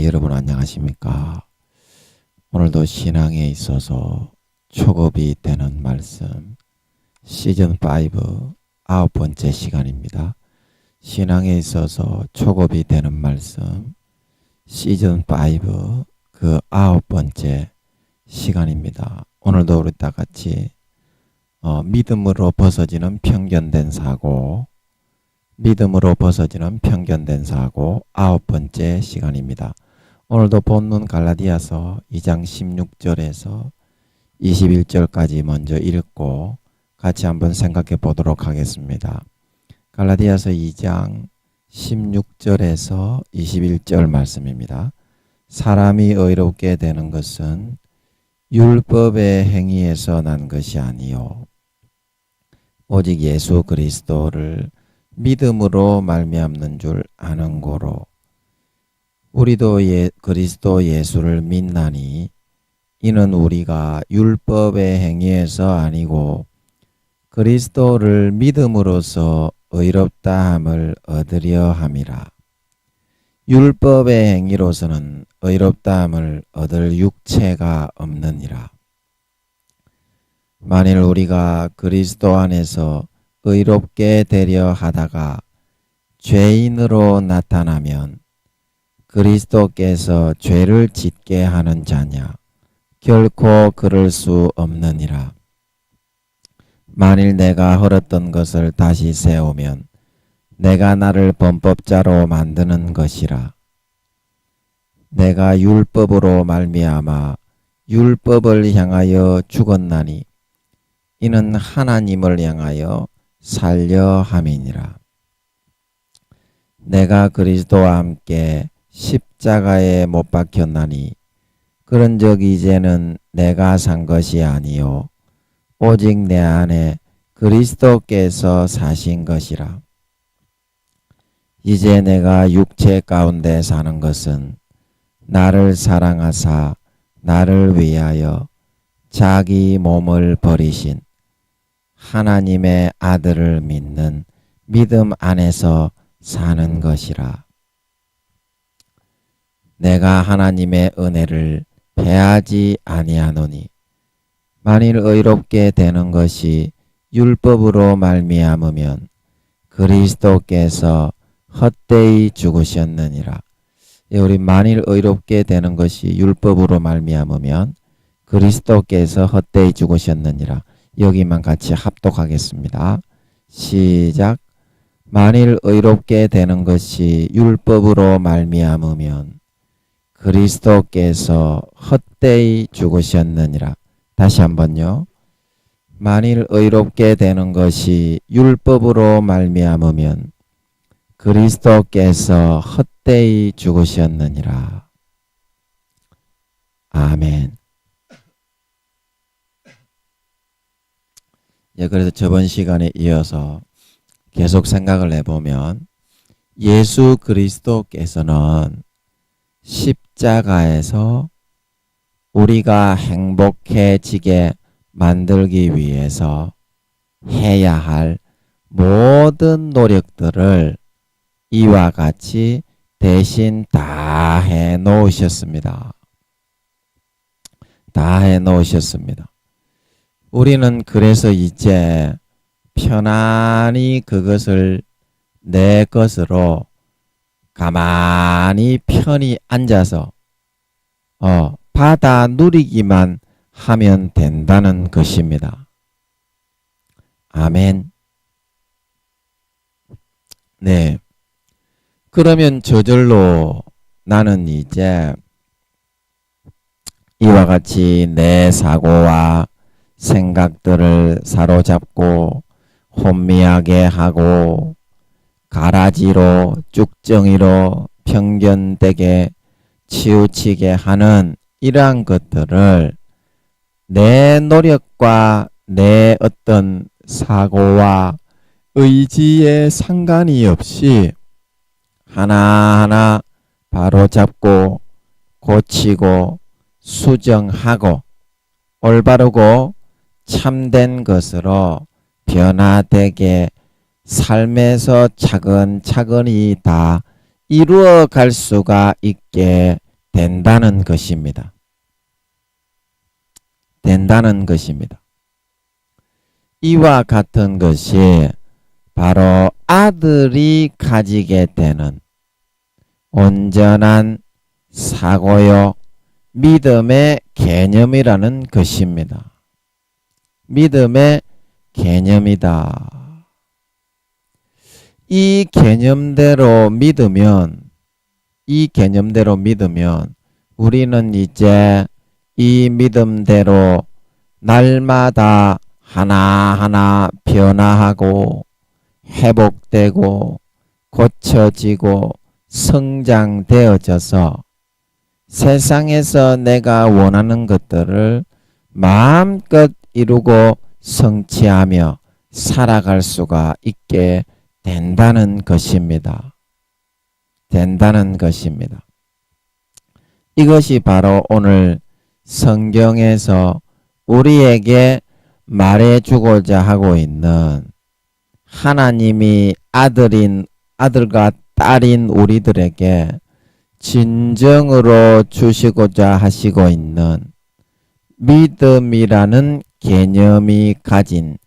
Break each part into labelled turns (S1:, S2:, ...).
S1: 네, 여러분 안녕하십니까? 오늘도 신앙에 있어서 촉업이 되는 말씀 시즌5 9번째 시간입니다. 신앙에 있어서 촉업이 되는 말씀 시즌5 그 9번째 시간입니다. 오늘도 우리 다 같이 믿음으로 벗어지는 편견된 사고, 믿음으로 벗어지는 편견된 사고 9번째 시간입니다. 오늘도 본문 갈라디아서 2장 16절에서 21절까지 먼저 읽고 같이 한번 생각해 보도록 하겠습니다. 갈라디아서 2장 16절에서 21절 말씀입니다. 사람이 의롭게 되는 것은 율법의 행위에서 난 것이 아니요 오직 예수 그리스도를 믿음으로 말미암는 줄 아는 고로 우리도 그리스도 예수를 믿나니 이는 우리가 율법의 행위에서 아니고 그리스도를 믿음으로써 의롭다함을 얻으려 함이라. 율법의 행위로서는 의롭다함을 얻을 육체가 없느니라. 만일 우리가 그리스도 안에서 의롭게 되려 하다가 죄인으로 나타나면 그리스도께서 죄를 짓게 하는 자냐? 결코 그럴 수 없느니라. 만일 내가 헐었던 것을 다시 세우면 내가 나를 범법자로 만드는 것이라. 내가 율법으로 말미암아 율법을 향하여 죽었나니 이는 하나님을 향하여 살려 함이니라. 내가 그리스도와 함께 십자가에 못 박혔나니 그런즉 이제는 내가 산 것이 아니요 오직 내 안에 그리스도께서 사신 것이라. 이제 내가 육체 가운데 사는 것은 나를 사랑하사 나를 위하여 자기 몸을 버리신 하나님의 아들을 믿는 믿음 안에서 사는 것이라. 내가 하나님의 은혜를 패하지 아니하노니 만일 의롭게 되는 것이 율법으로 말미암으면 그리스도께서 헛되이 죽으셨느니라. 우리 만일 의롭게 되는 것이 율법으로 말미암으면 그리스도께서 헛되이 죽으셨느니라. 여기만 같이 합독하겠습니다. 시작. 만일 의롭게 되는 것이 율법으로 말미암으면 그리스도께서 헛되이 죽으셨느니라. 다시 한번요. 만일 의롭게 되는 것이 율법으로 말미암으면 그리스도께서 헛되이 죽으셨느니라. 아멘. 그래서 저번 시간에 이어서 계속 생각을 해보면 예수 그리스도께서는 십자가에서 우리가 행복해지게 만들기 위해서 해야 할 모든 노력들을 이와 같이 대신 다 해 놓으셨습니다. 다 해 놓으셨습니다. 우리는 그래서 이제 편안히 그것을 내 것으로 가만히 편히 앉아서 받아 누리기만 하면 된다는 것입니다. 아멘. 네. 그러면 저절로 나는 이제 이와 같이 내 사고와 생각들을 사로잡고 혼미하게 하고 가라지로 쭉정이로 편견되게 치우치게 하는 이러한 것들을 내 노력과 내 어떤 사고와 의지에 상관이 없이 하나하나 바로잡고 고치고 수정하고 올바르고 참된 것으로 변화되게 삶에서 차근차근히 다 이루어 갈 수가 있게 된다는 것입니다. 된다는 것입니다. 이와 같은 것이 바로 아들이 가지게 되는 온전한 사고요, 믿음의 개념이라는 것입니다. 믿음의 개념이다. 이 개념대로 믿으면 우리는 이제 이 믿음대로 날마다 하나하나 변화하고 회복되고 고쳐지고 성장되어져서 세상에서 내가 원하는 것들을 마음껏 이루고 성취하며 살아갈 수가 있게 된다는 것입니다. 된다는 것입니다. 이것이 바로 오늘 성경에서 우리에게 말해주고자 하고 있는 하나님이 아들과 딸인 우리들에게 진정으로 주시고자 하시고 있는 믿음이라는 개념이 가진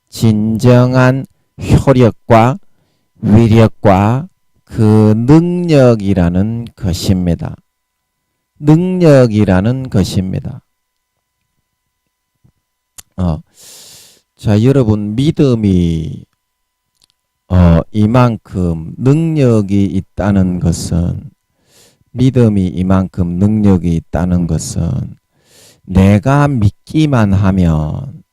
S1: 진정한 효력과 위력과 그 능력이라는 것입니다. 능력이라는 것입니다. 자, 여러분, 믿음이 이만큼 능력이 있다는 것은 내가 믿기만 하면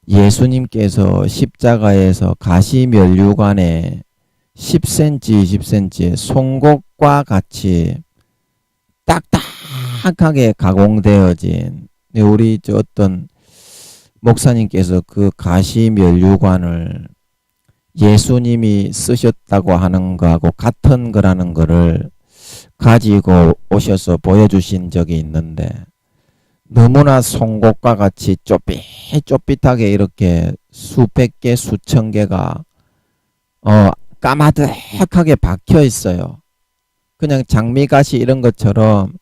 S1: 예수님께서 십자가에서 가시면류관에 10cm, 20cm의 송곳과 같이 딱딱하게 가공되어진 우리 어떤 목사님께서 그 가시면류관을 예수님이 쓰셨다고 하는 거하고 같은 거라는 거를 가지고 오셔서 보여주신 적이 있는데 너무나 송곳과 같이 쪼삣쪼삣하게 이렇게 수백 개, 수천 개가 까마득하게 박혀 있어요. 그냥 장미가시 이런 것처럼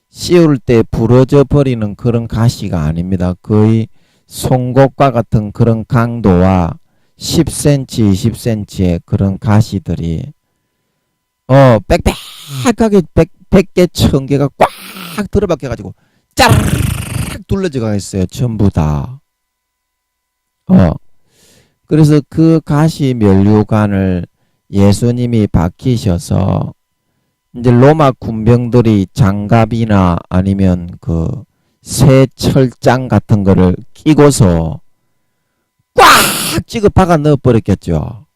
S1: 씌울 때 부러져 버리는 그런 가시가 아닙니다. 거의 송곳과 같은 그런 강도와 10cm, 20cm의 그런 가시들이 빽빽하게 100개, 1000개가 꽉 들어박혀가지고 짜르르 둘러져가 있어요. 전부 다. 그래서 그 가시 면류관을 예수님이 박히셔서 이제 로마 군병들이 장갑이나 아니면 그 새 철장 같은 거를 끼고서 꽉 찍어 박아 넣어버렸겠죠.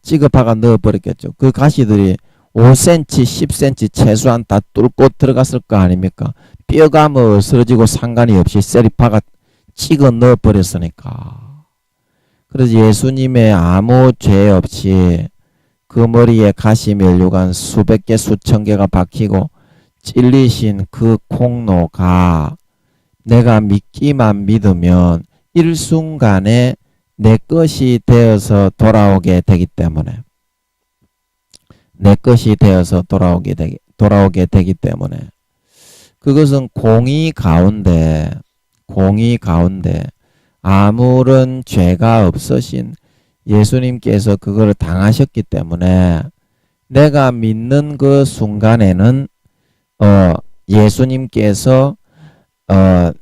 S1: 찍어 박아 넣어버렸겠죠. 그 가시들이 5cm, 10cm 최소한 다 뚫고 들어갔을 거 아닙니까? 뼈가 뭐 쓰러지고 상관이 없이 셀이 박아 찍어 넣어버렸으니까. 그래서 예수님의 아무 죄 없이 그 머리에 가시 면류관 수백 개, 수천 개가 박히고 찔리신 그 공로가 내가 믿기만 믿으면 일순간에 내 것이 되어서 돌아오게 되기 때문에 그것은 공의 가운데 아무런 죄가 없으신 예수님께서 그걸 당하셨기 때문에 내가 믿는 그 순간에는 예수님께서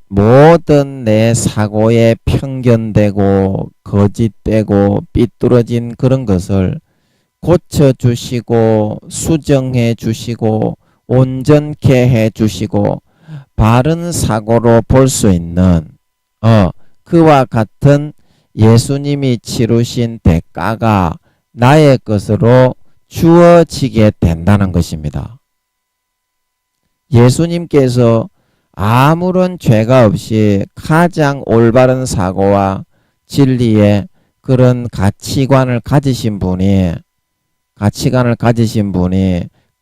S1: 모든 내 사고에 편견되고 거짓되고 삐뚤어진 그런 것을 고쳐주시고 수정해 주시고 온전케 해 주시고 바른 사고로 볼 수 있는 그와 같은 예수님이 치르신 대가가 나의 것으로 주어지게 된다는 것입니다. 예수님께서 아무런 죄가 없이 가장 올바른 사고와 진리의 그런 가치관을 가지신 분이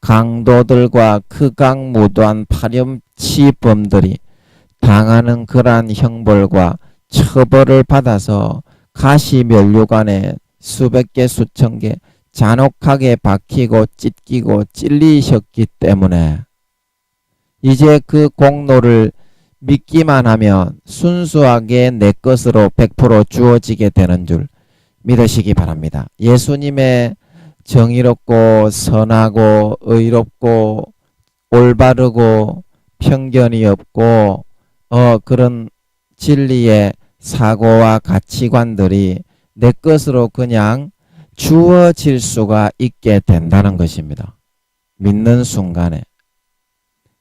S1: 강도들과 극악무도한 파렴치범들이 당하는 그러한 형벌과 처벌을 받아서 가시면류관에 수백 개, 수천 개 잔혹하게 박히고 찢기고 찔리셨기 때문에 이제 그 공로를 믿기만 하면 순수하게 내 것으로 100% 주어지게 되는 줄 믿으시기 바랍니다. 예수님의 정의롭고 선하고 의롭고 올바르고 편견이 없고 그런 진리의 사고와 가치관들이 내 것으로 그냥 주어질 수가 있게 된다는 것입니다. 믿는 순간에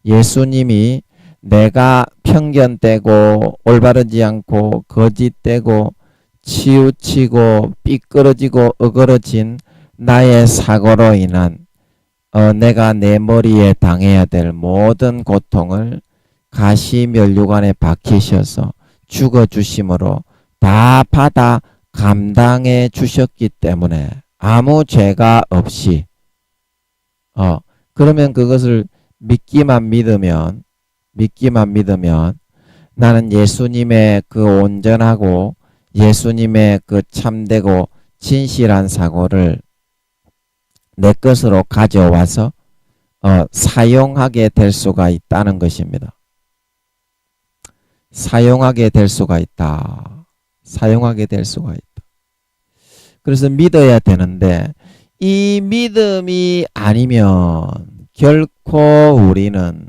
S1: 예수님이 내가 편견되고 올바르지 않고 거짓되고 치우치고 삐끄러지고 어그러진 나의 사고로 인한 내가 내 머리에 당해야 될 모든 고통을 가시면류관에 박히셔서 죽어주심으로 다 받아 감당해 주셨기 때문에 아무 죄가 없이 그러면 그것을 믿기만 믿으면 나는 예수님의 그 온전하고 예수님의 그 참되고 진실한 사고를 내 것으로 가져와서 사용하게 될 수가 있다는 것입니다. 사용하게 될 수가 있다. 사용하게 될 수가 있다. 그래서 믿어야 되는데 이 믿음이 아니면 결코 우리는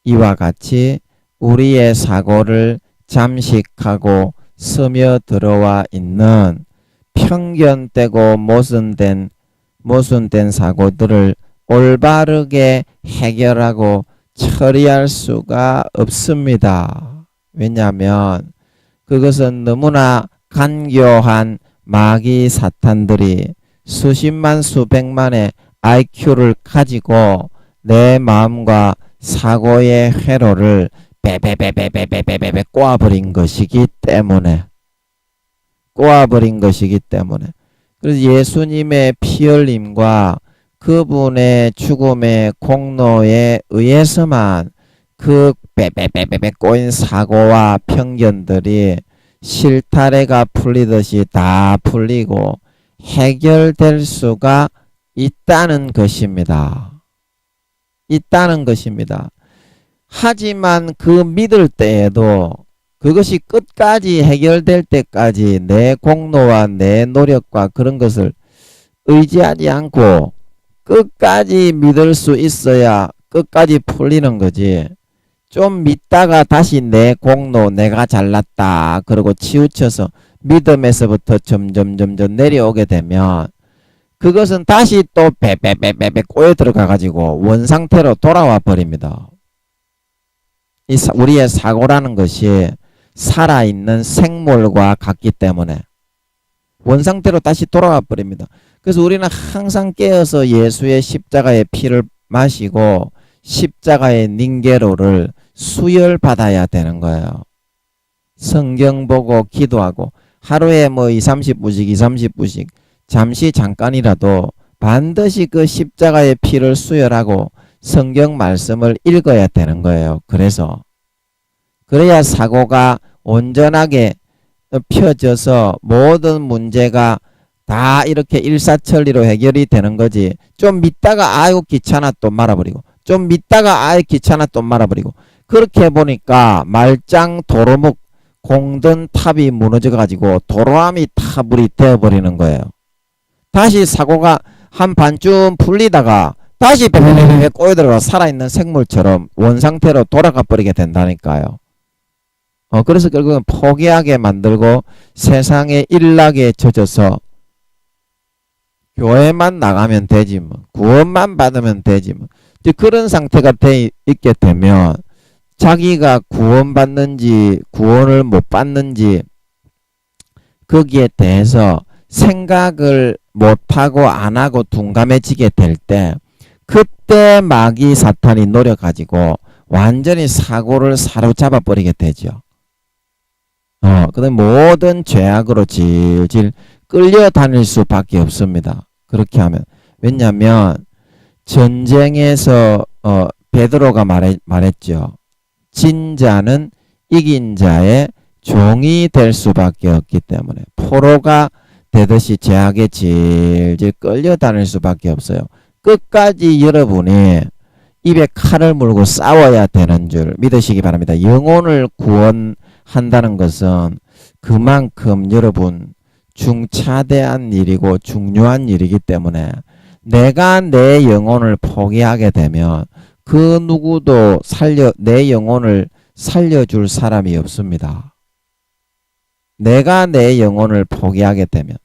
S1: 이와 같이 우리의 사고를 잠식하고 스며들어와 있는 편견되고 모순된 사고들을 올바르게 해결하고 처리할 수가 없습니다. 왜냐하면 그것은 너무나 간교한 마귀 사탄들이 수십만 수백만의 IQ를 가지고 내 마음과 사고의 회로를 베베베베베베베베 꼬아버린 것이기 때문에 그래서 예수님의 피 흘림과 그분의 죽음의 공로에 의해서만 그 빼빼빼빼빼 꼬인 사고와 편견들이 실타래가 풀리듯이 다 풀리고 해결될 수가 있다는 것입니다. 하지만 그 믿을 때에도 그것이 끝까지 해결될 때까지 내 공로와 내 노력과 그런 것을 의지하지 않고 끝까지 믿을 수 있어야 끝까지 풀리는 거지. 좀 믿다가 다시 내 공로 내가 잘났다 그러고 치우쳐서 믿음에서부터 점점 내려오게 되면 그것은 다시 또 베베베베베 꼬여 들어가 가지고 원상태로 돌아와 버립니다. 우리의 사고라는 것이 살아있는 생물과 같기 때문에 원상태로 다시 돌아와 버립니다. 그래서 우리는 항상 깨어서 예수의 십자가의 피를 마시고 십자가의 닝게로를 수혈받아야 되는 거예요. 성경 보고 기도하고 하루에 뭐 20-30분씩 잠시 잠깐이라도 반드시 그 십자가의 피를 수혈하고 성경 말씀을 읽어야 되는 거예요. 그래야 사고가 온전하게 펴져서 모든 문제가 다 이렇게 일사천리로 해결이 되는 거지. 좀 믿다가 아이고 귀찮아 또 말아버리고 좀 믿다가 아이 귀찮아 또 말아버리고 그렇게 보니까 말짱 도루묵 공든 탑이 무너져 가지고 도로함이 타불이 되어버리는 거예요. 다시 사고가 한 반쯤 풀리다가 다시 베베베베 꼬여들어가 살아있는 생물처럼 원상태로 돌아가 버리게 된다니까요. 그래서 결국은 포기하게 만들고 세상에 일락에 젖어서 교회만 나가면 되지 뭐 구원만 받으면 되지 뭐 그런 상태가 돼 있게 되면 자기가 구원받는지 구원을 못 받는지 거기에 대해서 생각을 못하고 안하고 둔감해지게 될 때 그때 마귀 사탄이 노려가지고 완전히 사고를 사로잡아 버리게 되죠. 근데 모든 죄악으로 질질 끌려다닐 수밖에 없습니다. 그렇게 하면. 왜냐하면 전쟁에서 베드로가 말했죠. 진 자는 이긴 자의 종이 될 수밖에 없기 때문에 포로가 되듯이 죄악에 질질 끌려다닐 수밖에 없어요. 끝까지 여러분이 입에 칼을 물고 싸워야 되는 줄 믿으시기 바랍니다. 영혼을 구원한다는 것은 그만큼 여러분 중차대한 일이고 중요한 일이기 때문에 내가 내 영혼을 포기하게 되면 그 누구도 내 영혼을 살려줄 사람이 없습니다. 내가 내 영혼을 포기하게 되면.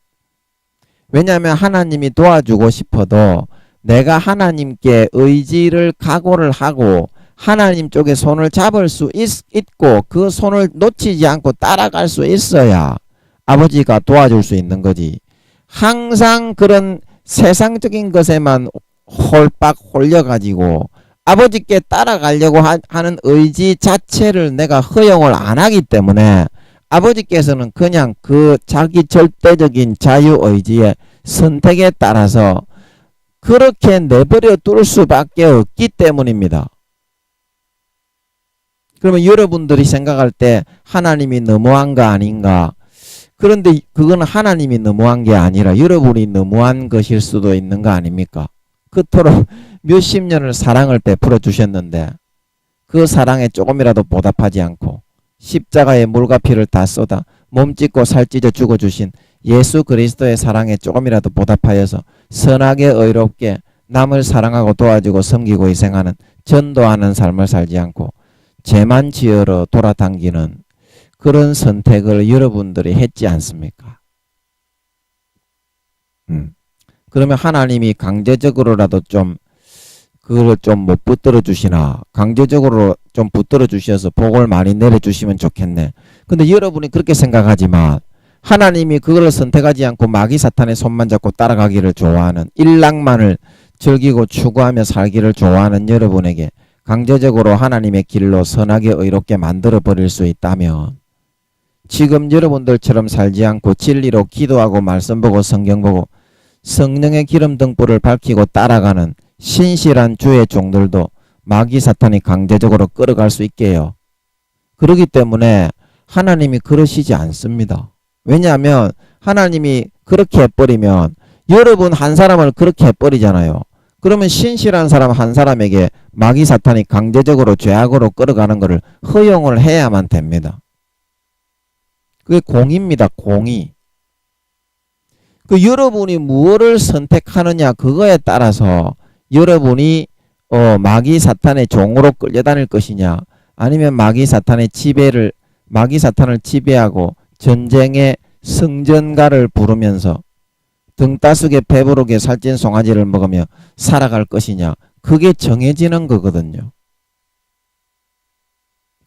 S1: 왜냐하면 하나님이 도와주고 싶어도 내가 하나님께 의지를 각오를 하고 하나님 쪽에 손을 잡을 수 있고 그 손을 놓치지 않고 따라갈 수 있어야 아버지가 도와줄 수 있는 거지. 항상 그런 세상적인 것에만 홀빡 홀려가지고 아버지께 따라가려고 하는 의지 자체를 내가 허용을 안 하기 때문에 아버지께서는 그냥 그 자기 절대적인 자유의지의 선택에 따라서 그렇게 내버려 둘 수밖에 없기 때문입니다. 그러면 여러분들이 생각할 때 하나님이 너무한 거 아닌가? 그런데 그건 하나님이 너무한 게 아니라 여러분이 너무한 것일 수도 있는 거 아닙니까? 그토록 몇십 년을 사랑을 베풀어 주셨는데 그 사랑에 조금이라도 보답하지 않고 십자가에 물과 피를 다 쏟아 몸 찢고 살 찢어 죽어주신 예수 그리스도의 사랑에 조금이라도 보답하여서 선하게 의롭게 남을 사랑하고 도와주고 섬기고 희생하는 전도하는 삶을 살지 않고 죄만 지으러 돌아다니는 그런 선택을 여러분들이 했지 않습니까? 그러면 하나님이 강제적으로라도 좀 그걸 좀 못 붙들어 주시나 강제적으로 좀 붙들어 주셔서 복을 많이 내려주시면 좋겠네. 근데 여러분이 그렇게 생각하지만 하나님이 그걸 선택하지 않고 마귀 사탄의 손만 잡고 따라가기를 좋아하는 일락만을 즐기고 추구하며 살기를 좋아하는 여러분에게 강제적으로 하나님의 길로 선하게 의롭게 만들어 버릴 수 있다면 지금 여러분들처럼 살지 않고 진리로 기도하고 말씀 보고 성경 보고 성령의 기름 등불을 밝히고 따라가는 신실한 주의 종들도 마귀 사탄이 강제적으로 끌어갈 수 있게 해요. 그렇기 때문에 하나님이 그러시지 않습니다. 왜냐하면 하나님이 그렇게 해버리면 여러분 한 사람을 그렇게 해버리잖아요. 그러면 신실한 사람 한 사람에게 마귀 사탄이 강제적으로 죄악으로 끌어가는 것을 허용을 해야만 됩니다. 그게 공의입니다. 공의. 그 여러분이 무엇을 선택하느냐 그거에 따라서 여러분이 마귀 사탄의 종으로 끌려다닐 것이냐 아니면 마귀 사탄을 지배하고 전쟁의 승전가를 부르면서 등따스게 배부르게 살찐 송아지를 먹으며 살아갈 것이냐 그게 정해지는 거거든요.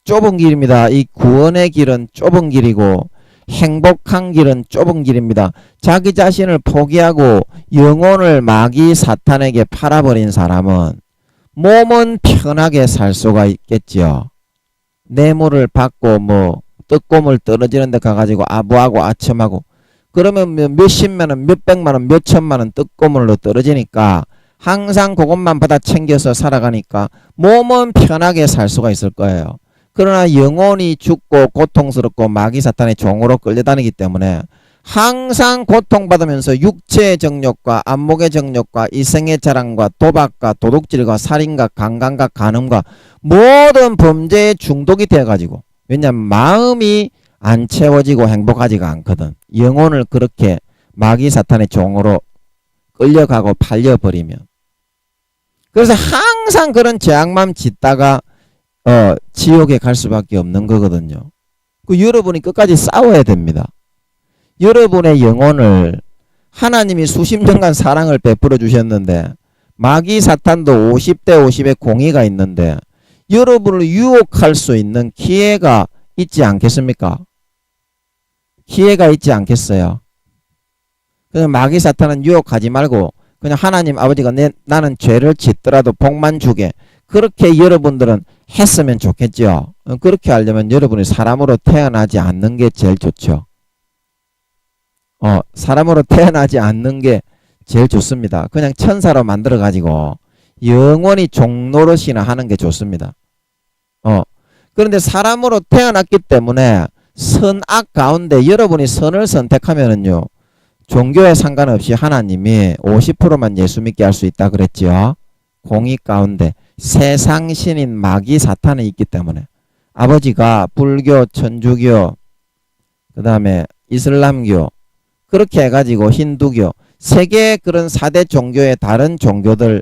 S1: 좁은 길입니다. 이 구원의 길은 좁은 길이고 행복한 길은 좁은 길입니다. 자기 자신을 포기하고 영혼을 마귀 사탄에게 팔아버린 사람은 몸은 편하게 살 수가 있겠죠. 뇌물을 받고 떡고물 떨어지는 데 가가지고 아부하고 아첨하고 그러면 몇십만원 몇백만원 몇천만원 떡고물로 떨어지니까 항상 그것만 받아 챙겨서 살아가니까 몸은 편하게 살 수가 있을 거예요. 그러나 영혼이 죽고 고통스럽고 마귀 사탄의 종으로 끌려다니기 때문에 항상 고통받으면서 육체의 정욕과 안목의 정욕과 이생의 자랑과 도박과 도둑질과 살인과 강간과 간음과 모든 범죄에 중독이 되어가지고 왜냐하면 마음이 안 채워지고 행복하지가 않거든. 영혼을 그렇게 마귀 사탄의 종으로 끌려가고 팔려버리면 그래서 항상 그런 죄악만 짓다가 지옥에 갈 수밖에 없는 거거든요. 그 여러분이 끝까지 싸워야 됩니다. 여러분의 영혼을 하나님이 수십 년간 사랑을 베풀어 주셨는데 마귀 사탄도 50대 50의 공의가 있는데 여러분을 유혹할 수 있는 기회가 있지 않겠습니까? 기회가 있지 않겠어요? 그냥 마귀 사탄은 유혹하지 말고 그냥 하나님 아버지가 나는 죄를 짓더라도 복만 주게 그렇게 여러분들은 했으면 좋겠죠. 그렇게 하려면 여러분이 사람으로 태어나지 않는 게 제일 좋죠. 사람으로 태어나지 않는 게 제일 좋습니다. 그냥 천사로 만들어 가지고 영원히 종노릇이나 하는 게 좋습니다. 그런데 사람으로 태어났기 때문에 선악 가운데 여러분이 선을 선택하면은요 종교에 상관없이 하나님이 50%만 예수 믿게 할 수 있다 그랬지요. 공의 가운데 세상 신인 마귀 사탄이 있기 때문에 아버지가 불교, 천주교, 그 다음에 이슬람교 그렇게 해가지고 힌두교 세계 그런 4대 종교의 다른 종교들을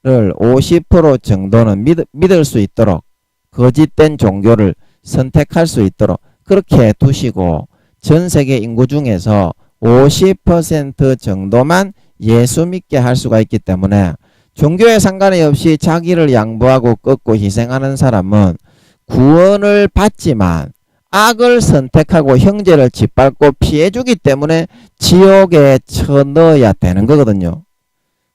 S1: 50% 정도는 믿을 수 있도록 거짓된 종교를 선택할 수 있도록 그렇게 두시고 전 세계 인구 중에서 50% 정도만 예수 믿게 할 수가 있기 때문에 종교에 상관이 없이 자기를 양보하고 꺾고 희생하는 사람은 구원을 받지만 악을 선택하고 형제를 짓밟고 피해주기 때문에 지옥에 쳐넣어야 되는 거거든요.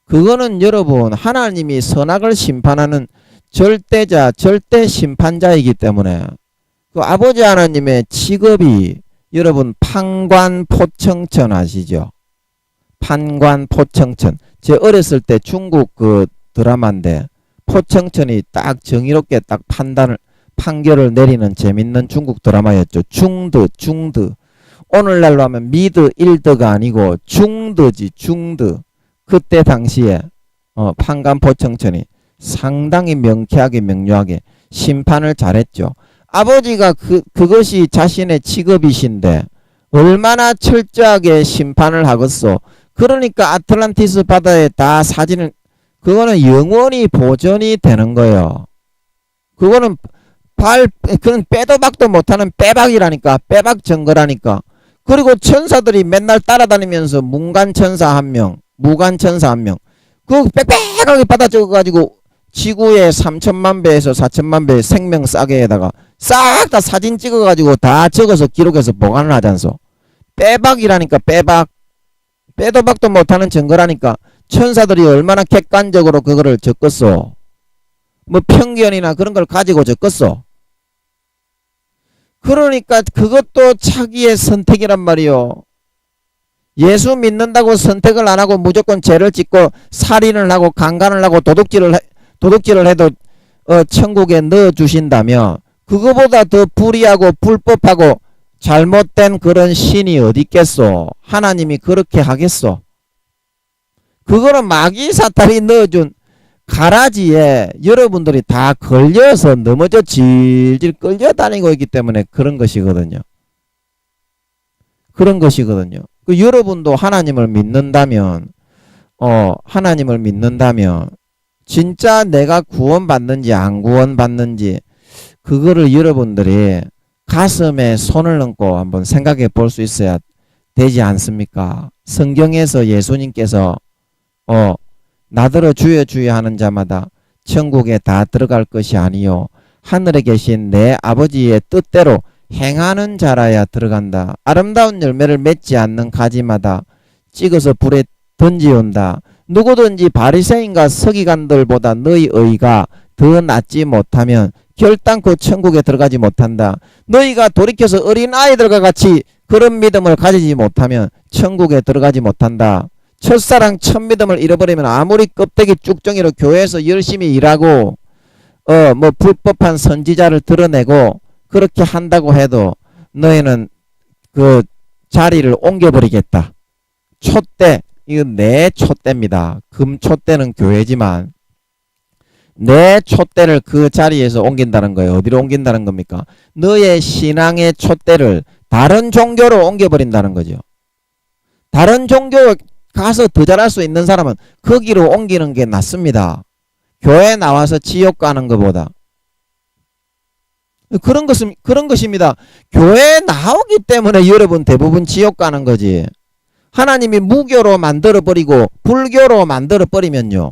S1: 그거는 여러분 하나님이 선악을 심판하는 절대자, 절대 심판자이기 때문에 그 아버지 하나님의 직업이 여러분 판관포청천 아시죠? 판관포청천. 제 어렸을 때 중국 그 드라마인데 포청천이 딱 정의롭게 딱 판결을 내리는 재밌는 중국 드라마였죠. 중드. 오늘날로 하면 미드 일드가 아니고 중드지 중드. 그때 당시에 판관포청천이 상당히 명쾌하게 명료하게 심판을 잘했죠. 아버지가 그것이 자신의 직업이신데 얼마나 철저하게 심판을 하겠소. 그러니까 아틀란티스 바다에 다 사진을 그거는 영원히 보존이 되는 거예요. 그거는 그건 빼도 박도 못하는 빼박이라니까. 빼박 증거라니까. 그리고 천사들이 맨날 따라다니면서 문간천사 한 명, 무간천사 한 명. 그거 빽빽하게 받아 적어가지고 지구의 3천만 배에서 4천만 배의 생명 싸게에다가 싹 다 사진 찍어가지고 다 적어서 기록해서 보관을 하잖소. 빼박이라니까. 빼박. 빼도 박도 못하는 증거라니까. 천사들이 얼마나 객관적으로 그거를 적겠소. 뭐 편견이나 그런 걸 가지고 적겠소. 그러니까 그것도 자기의 선택이란 말이요. 예수 믿는다고 선택을 안 하고 무조건 죄를 짓고 살인을 하고 강간을 하고 도둑질을 해도 천국에 넣어주신다면 그거보다 더 불의하고 불법하고 잘못된 그런 신이 어디 있겠소. 하나님이 그렇게 하겠소. 그거는 마귀 사탄이 넣어준 가라지에 여러분들이 다 걸려서 넘어져 질질 끌려다니고 있기 때문에 그런 것이거든요. 그런 것이거든요. 여러분도 하나님을 믿는다면 진짜 내가 구원받는지 안 구원받는지 그거를 여러분들이 가슴에 손을 얹고 한번 생각해 볼 수 있어야 되지 않습니까? 성경에서 예수님께서 나더러 주여 주여 하는 자마다 천국에 다 들어갈 것이 아니요 하늘에 계신 내 아버지의 뜻대로 행하는 자라야 들어간다. 아름다운 열매를 맺지 않는 가지마다 찍어서 불에 던지온다. 누구든지 바리새인과 서기관들보다 너희 의가 더 낫지 못하면 결단코 천국에 들어가지 못한다. 너희가 돌이켜서 어린아이들과 같이 그런 믿음을 가지지 못하면 천국에 들어가지 못한다. 첫사랑 첫 믿음을 잃어버리면 아무리 껍데기 쭉정이로 교회에서 열심히 일하고 뭐 불법한 선지자를 드러내고 그렇게 한다고 해도 너희는 그 자리를 옮겨버리겠다. 촛대, 이건 내 촛대입니다. 금 촛대는 교회지만 내 촛대를 그 자리에서 옮긴다는 거예요. 어디로 옮긴다는 겁니까? 너의 신앙의 촛대를 다른 종교로 옮겨버린다는 거죠. 다른 종교 가서 더 잘할 수 있는 사람은 거기로 옮기는 게 낫습니다. 교회 나와서 지옥 가는 것보다. 그런 것입니다. 교회에 나오기 때문에 여러분 대부분 지옥 가는 거지. 하나님이 무교로 만들어버리고 불교로 만들어버리면요.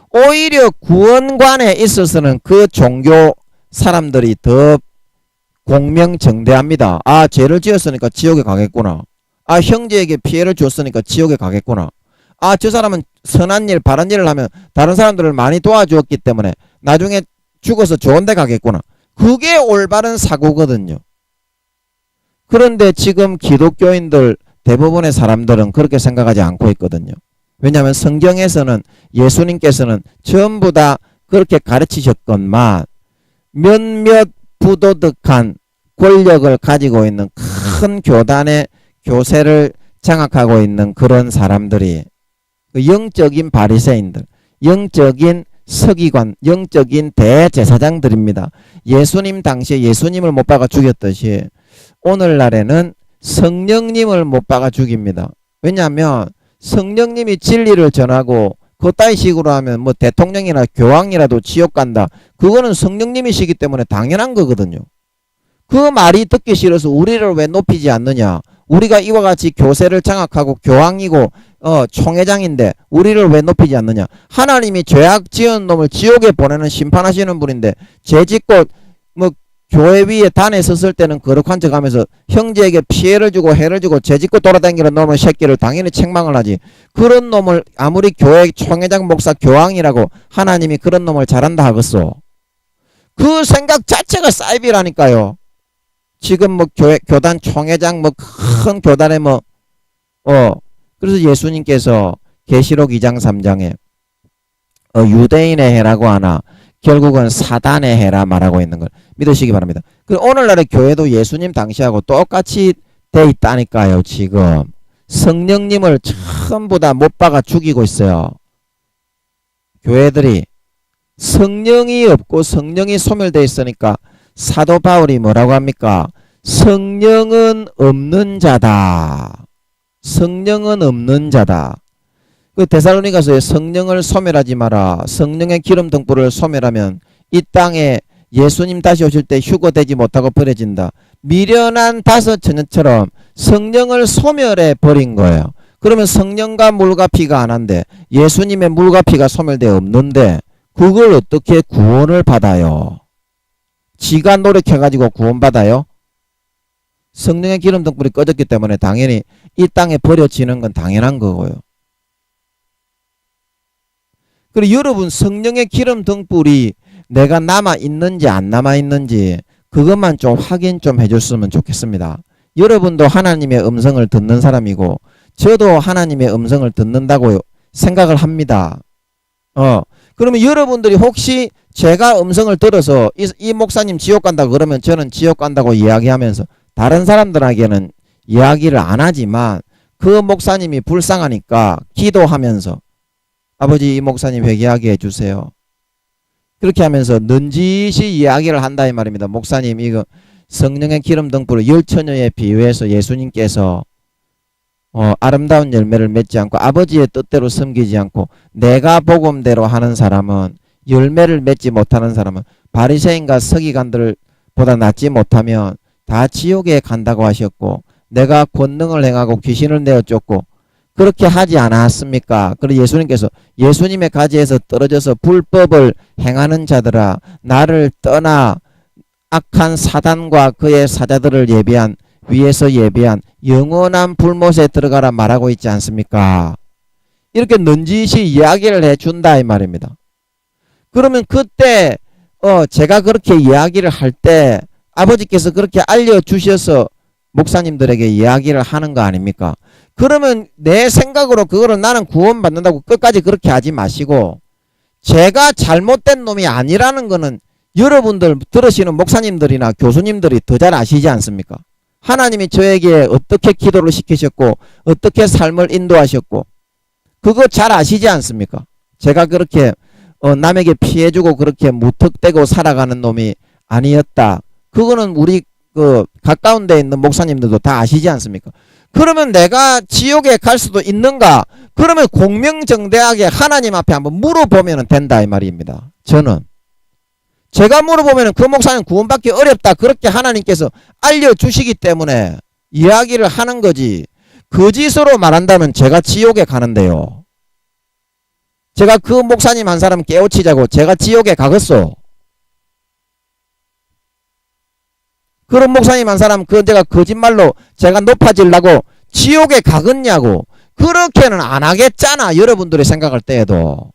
S1: 오히려 구원관에 있어서는 그 종교 사람들이 더 공명정대합니다. 아, 죄를 지었으니까 지옥에 가겠구나. 아, 형제에게 피해를 줬으니까 지옥에 가겠구나. 아, 저 사람은 선한 일, 바른 일을 하면 다른 사람들을 많이 도와주었기 때문에 나중에 죽어서 좋은 데 가겠구나. 그게 올바른 사고거든요. 그런데 지금 기독교인들 대부분의 사람들은 그렇게 생각하지 않고 있거든요. 왜냐하면 성경에서는 예수님께서는 전부 다 그렇게 가르치셨건만 몇몇 부도덕한 권력을 가지고 있는 큰 교단의 교세를 장악하고 있는 그런 사람들이 그 영적인 바리새인들, 영적인 서기관, 영적인 대제사장들입니다. 예수님 당시에 예수님을 못 박아 죽였듯이 오늘날에는 성령님을 못 박아 죽입니다. 왜냐하면 성령님이 진리를 전하고 그따위 식으로 하면 뭐 대통령이나 교황이라도 지옥 간다. 그거는 성령님이시기 때문에 당연한 거거든요. 그 말이 듣기 싫어서 우리를 왜 높이지 않느냐. 우리가 이와 같이 교세를 장악하고 교황이고 총회장인데 우리를 왜 높이지 않느냐. 하나님이 죄악 지은 놈을 지옥에 보내는 심판하시는 분인데 죄 짓고 뭐 교회 위에 단에 섰을 때는 거룩한 척하면서 형제에게 피해를 주고 해를 주고 죄 짓고 돌아다니는 놈의 새끼를 당연히 책망을 하지. 그런 놈을 아무리 교회 총회장 목사 교황이라고 하나님이 그런 놈을 잘한다 하겠소. 그 생각 자체가 사이비라니까요. 지금 뭐 교단 총회장 뭐 큰 교단에 그래서 예수님께서 계시록 2장 3장에 유대인의 해라고 하나 결국은 사단의 해라 말하고 있는 걸 믿으시기 바랍니다. 그 오늘날의 교회도 예수님 당시하고 똑같이 돼 있다니까요. 지금 성령님을 전부 다 못 박아 죽이고 있어요. 교회들이 성령이 없고 성령이 소멸되어 있으니까 사도 바울이 뭐라고 합니까? 성령은 없는 자다. 성령은 없는 자다. 그 데살로니가서에 성령을 소멸하지 마라. 성령의 기름 등불을 소멸하면 이 땅에 예수님 다시 오실 때 휴거되지 못하고 버려진다. 미련한 다섯 처녀처럼 성령을 소멸해 버린 거예요. 그러면 성령과 물과 피가 안 한데 예수님의 물과 피가 소멸되어 없는데 그걸 어떻게 구원을 받아요? 지가 노력해가지고 구원받아요? 성령의 기름 등불이 꺼졌기 때문에 당연히 이 땅에 버려지는 건 당연한 거고요. 그리고 여러분 성령의 기름 등불이 내가 남아있는지 안 남아있는지 그것만 좀 확인 좀 해줬으면 좋겠습니다. 여러분도 하나님의 음성을 듣는 사람이고 저도 하나님의 음성을 듣는다고 생각을 합니다. 그러면 여러분들이 혹시 제가 음성을 들어서 이 목사님 지옥 간다 그러면 저는 지옥 간다고 이야기하면서 다른 사람들에게는 이야기를 안 하지만 그 목사님이 불쌍하니까 기도하면서 아버지 이 목사님 회개하게 해주세요. 그렇게 하면서 넌지시 이야기를 한다 이 말입니다. 목사님 이거 성령의 기름 등불을 열처녀에 비유해서 예수님께서 아름다운 열매를 맺지 않고 아버지의 뜻대로 섬기지 않고 내가 복음대로 하는 사람은 열매를 맺지 못하는 사람은 바리새인과 서기관들보다 낫지 못하면 다 지옥에 간다고 하셨고 내가 권능을 행하고 귀신을 내어 쫓고 그렇게 하지 않았습니까? 그리고 예수님께서 예수님의 가지에서 떨어져서 불법을 행하는 자들아 나를 떠나 악한 사단과 그의 사자들을 예비한 위에서 예비한 영원한 불못에 들어가라 말하고 있지 않습니까? 이렇게 넌지시 이야기를 해준다 이 말입니다. 그러면 그때 제가 그렇게 이야기를 할 때 아버지께서 그렇게 알려주셔서 목사님들에게 이야기를 하는 거 아닙니까? 그러면 내 생각으로 그거를 나는 구원받는다고 끝까지 그렇게 하지 마시고 제가 잘못된 놈이 아니라는 거는 여러분들 들으시는 목사님들이나 교수님들이 더 잘 아시지 않습니까? 하나님이 저에게 어떻게 기도를 시키셨고 어떻게 삶을 인도하셨고 그거 잘 아시지 않습니까? 제가 그렇게 남에게 피해주고 그렇게 무턱대고 살아가는 놈이 아니었다. 그거는 우리 가까운 데 있는 목사님들도 다 아시지 않습니까? 그러면 내가 지옥에 갈 수도 있는가? 그러면 공명정대하게 하나님 앞에 한번 물어보면 된다 이 말입니다. 저는 제가 물어보면 그 목사님 구원받기 어렵다 그렇게 하나님께서 알려주시기 때문에 이야기를 하는 거지 거짓으로 말한다면 제가 지옥에 가는데요. 제가 그 목사님 한 사람 깨우치자고 제가 지옥에 가겠소? 그런 목사님 한 사람 제가 거짓말로 제가 높아지려고 지옥에 가겠냐고 그렇게는 안 하겠잖아. 여러분들이 생각할 때에도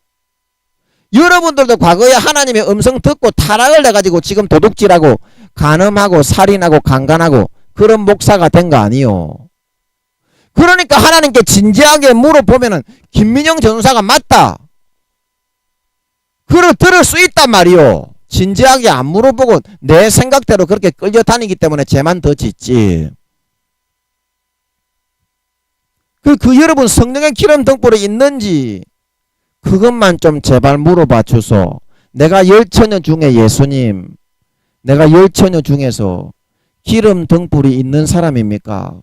S1: 여러분들도 과거에 하나님의 음성 듣고 타락을 해가지고 지금 도둑질하고 간음하고 살인하고 강간하고 그런 목사가 된 거 아니요. 그러니까 하나님께 진지하게 물어보면은 김민영 전사가 맞다 그걸 들을 수 있단 말이요. 진지하게 안 물어보고 내 생각대로 그렇게 끌려다니기 때문에 죄만 더 짓지. 그 여러분 성령의 기름 등불이 있는지 그것만 좀 제발 물어봐 주소. 내가 열처녀 중에 예수님, 내가 열처녀 중에서 기름 등불이 있는 사람입니까?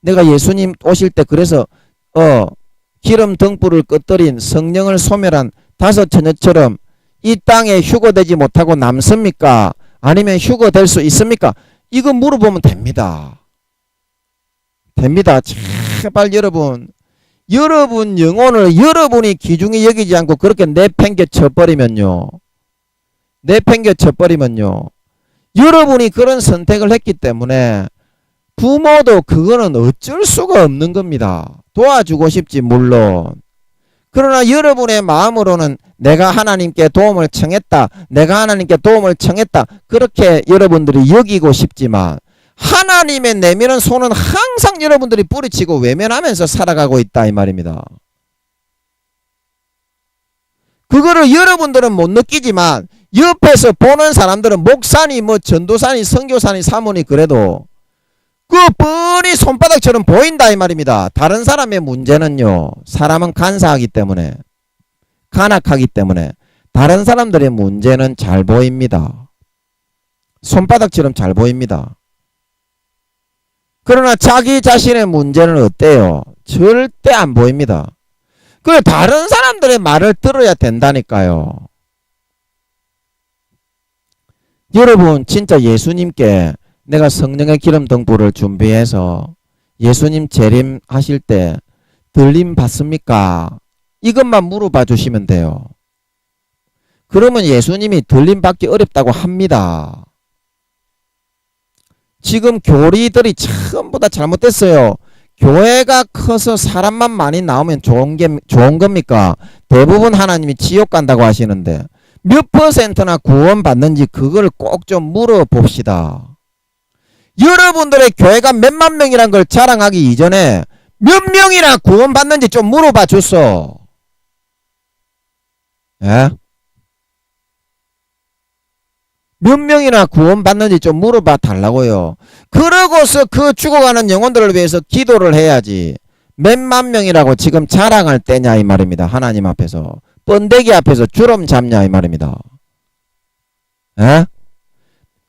S1: 내가 예수님 오실 때 그래서 기름 등불을 끄뜨린 성령을 소멸한 다섯 처녀처럼 이 땅에 휴거되지 못하고 남습니까? 아니면 휴거될 수 있습니까? 이거 물어보면 됩니다. 됩니다. 제발 여러분 영혼을 여러분이 귀중히 여기지 않고 그렇게 내팽개 쳐버리면요. 여러분이 그런 선택을 했기 때문에 부모도 그거는 어쩔 수가 없는 겁니다. 도와주고 싶지 물론. 그러나 여러분의 마음으로는 내가 하나님께 도움을 청했다. 그렇게 여러분들이 여기고 싶지만 하나님의 내미는 손은 항상 여러분들이 뿌리치고 외면하면서 살아가고 있다 이 말입니다. 그거를 여러분들은 못 느끼지만 옆에서 보는 사람들은 목사니 전도사니 선교사니 사모니 그래도 그 뻔히 손바닥처럼 보인다 이 말입니다. 다른 사람의 문제는요. 사람은 간사하기 때문에 간악하기 때문에 다른 사람들의 문제는 잘 보입니다. 손바닥처럼 잘 보입니다. 그러나 자기 자신의 문제는 어때요? 절대 안 보입니다. 그 다른 사람들의 말을 들어야 된다니까요. 여러분 진짜 예수님께 내가 성령의 기름 등불을 준비해서 예수님 재림하실 때 들림 받습니까? 이것만 물어봐 주시면 돼요. 그러면 예수님이 들림 받기 어렵다고 합니다. 지금 교리들이 전부 다 잘못됐어요. 교회가 커서 사람만 많이 나오면 좋은 겁니까? 대부분 하나님이 지옥 간다고 하시는데 몇 %나 구원 받는지 그걸 꼭 좀 물어봅시다. 여러분들의 교회가 몇만 명이란 걸 자랑하기 이전에 몇 명이나 구원 받는지 좀 물어봐 줬어. 예? 몇 명이나 구원 받는지 좀 물어봐 달라고요. 그러고서 그 죽어가는 영혼들을 위해서 기도를 해야지. 몇만 명이라고 지금 자랑할 때냐 이 말입니다. 하나님 앞에서. 번데기 앞에서 주름 잡냐 이 말입니다. 에?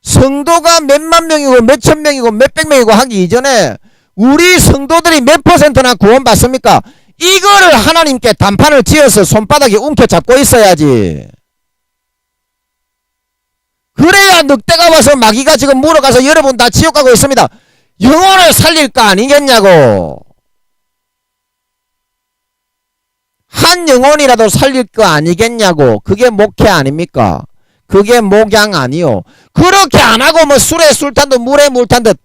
S1: 성도가 몇만 명이고 몇천 명이고 몇백 명이고 하기 이전에 우리 성도들이 몇 %나 구원 받습니까? 이거를 하나님께 단판을 지어서 손바닥에 움켜잡고 있어야지. 그래야 늑대가 와서 마귀가 지금 물어가서 여러분 다 지옥 가고 있습니다. 영혼을 살릴 거 아니겠냐고. 한 영혼이라도 살릴 거 아니겠냐고. 그게 목회 아닙니까? 그게 목양 아니요. 그렇게 안 하고 뭐 술에 술탄 듯 물에 물탄 듯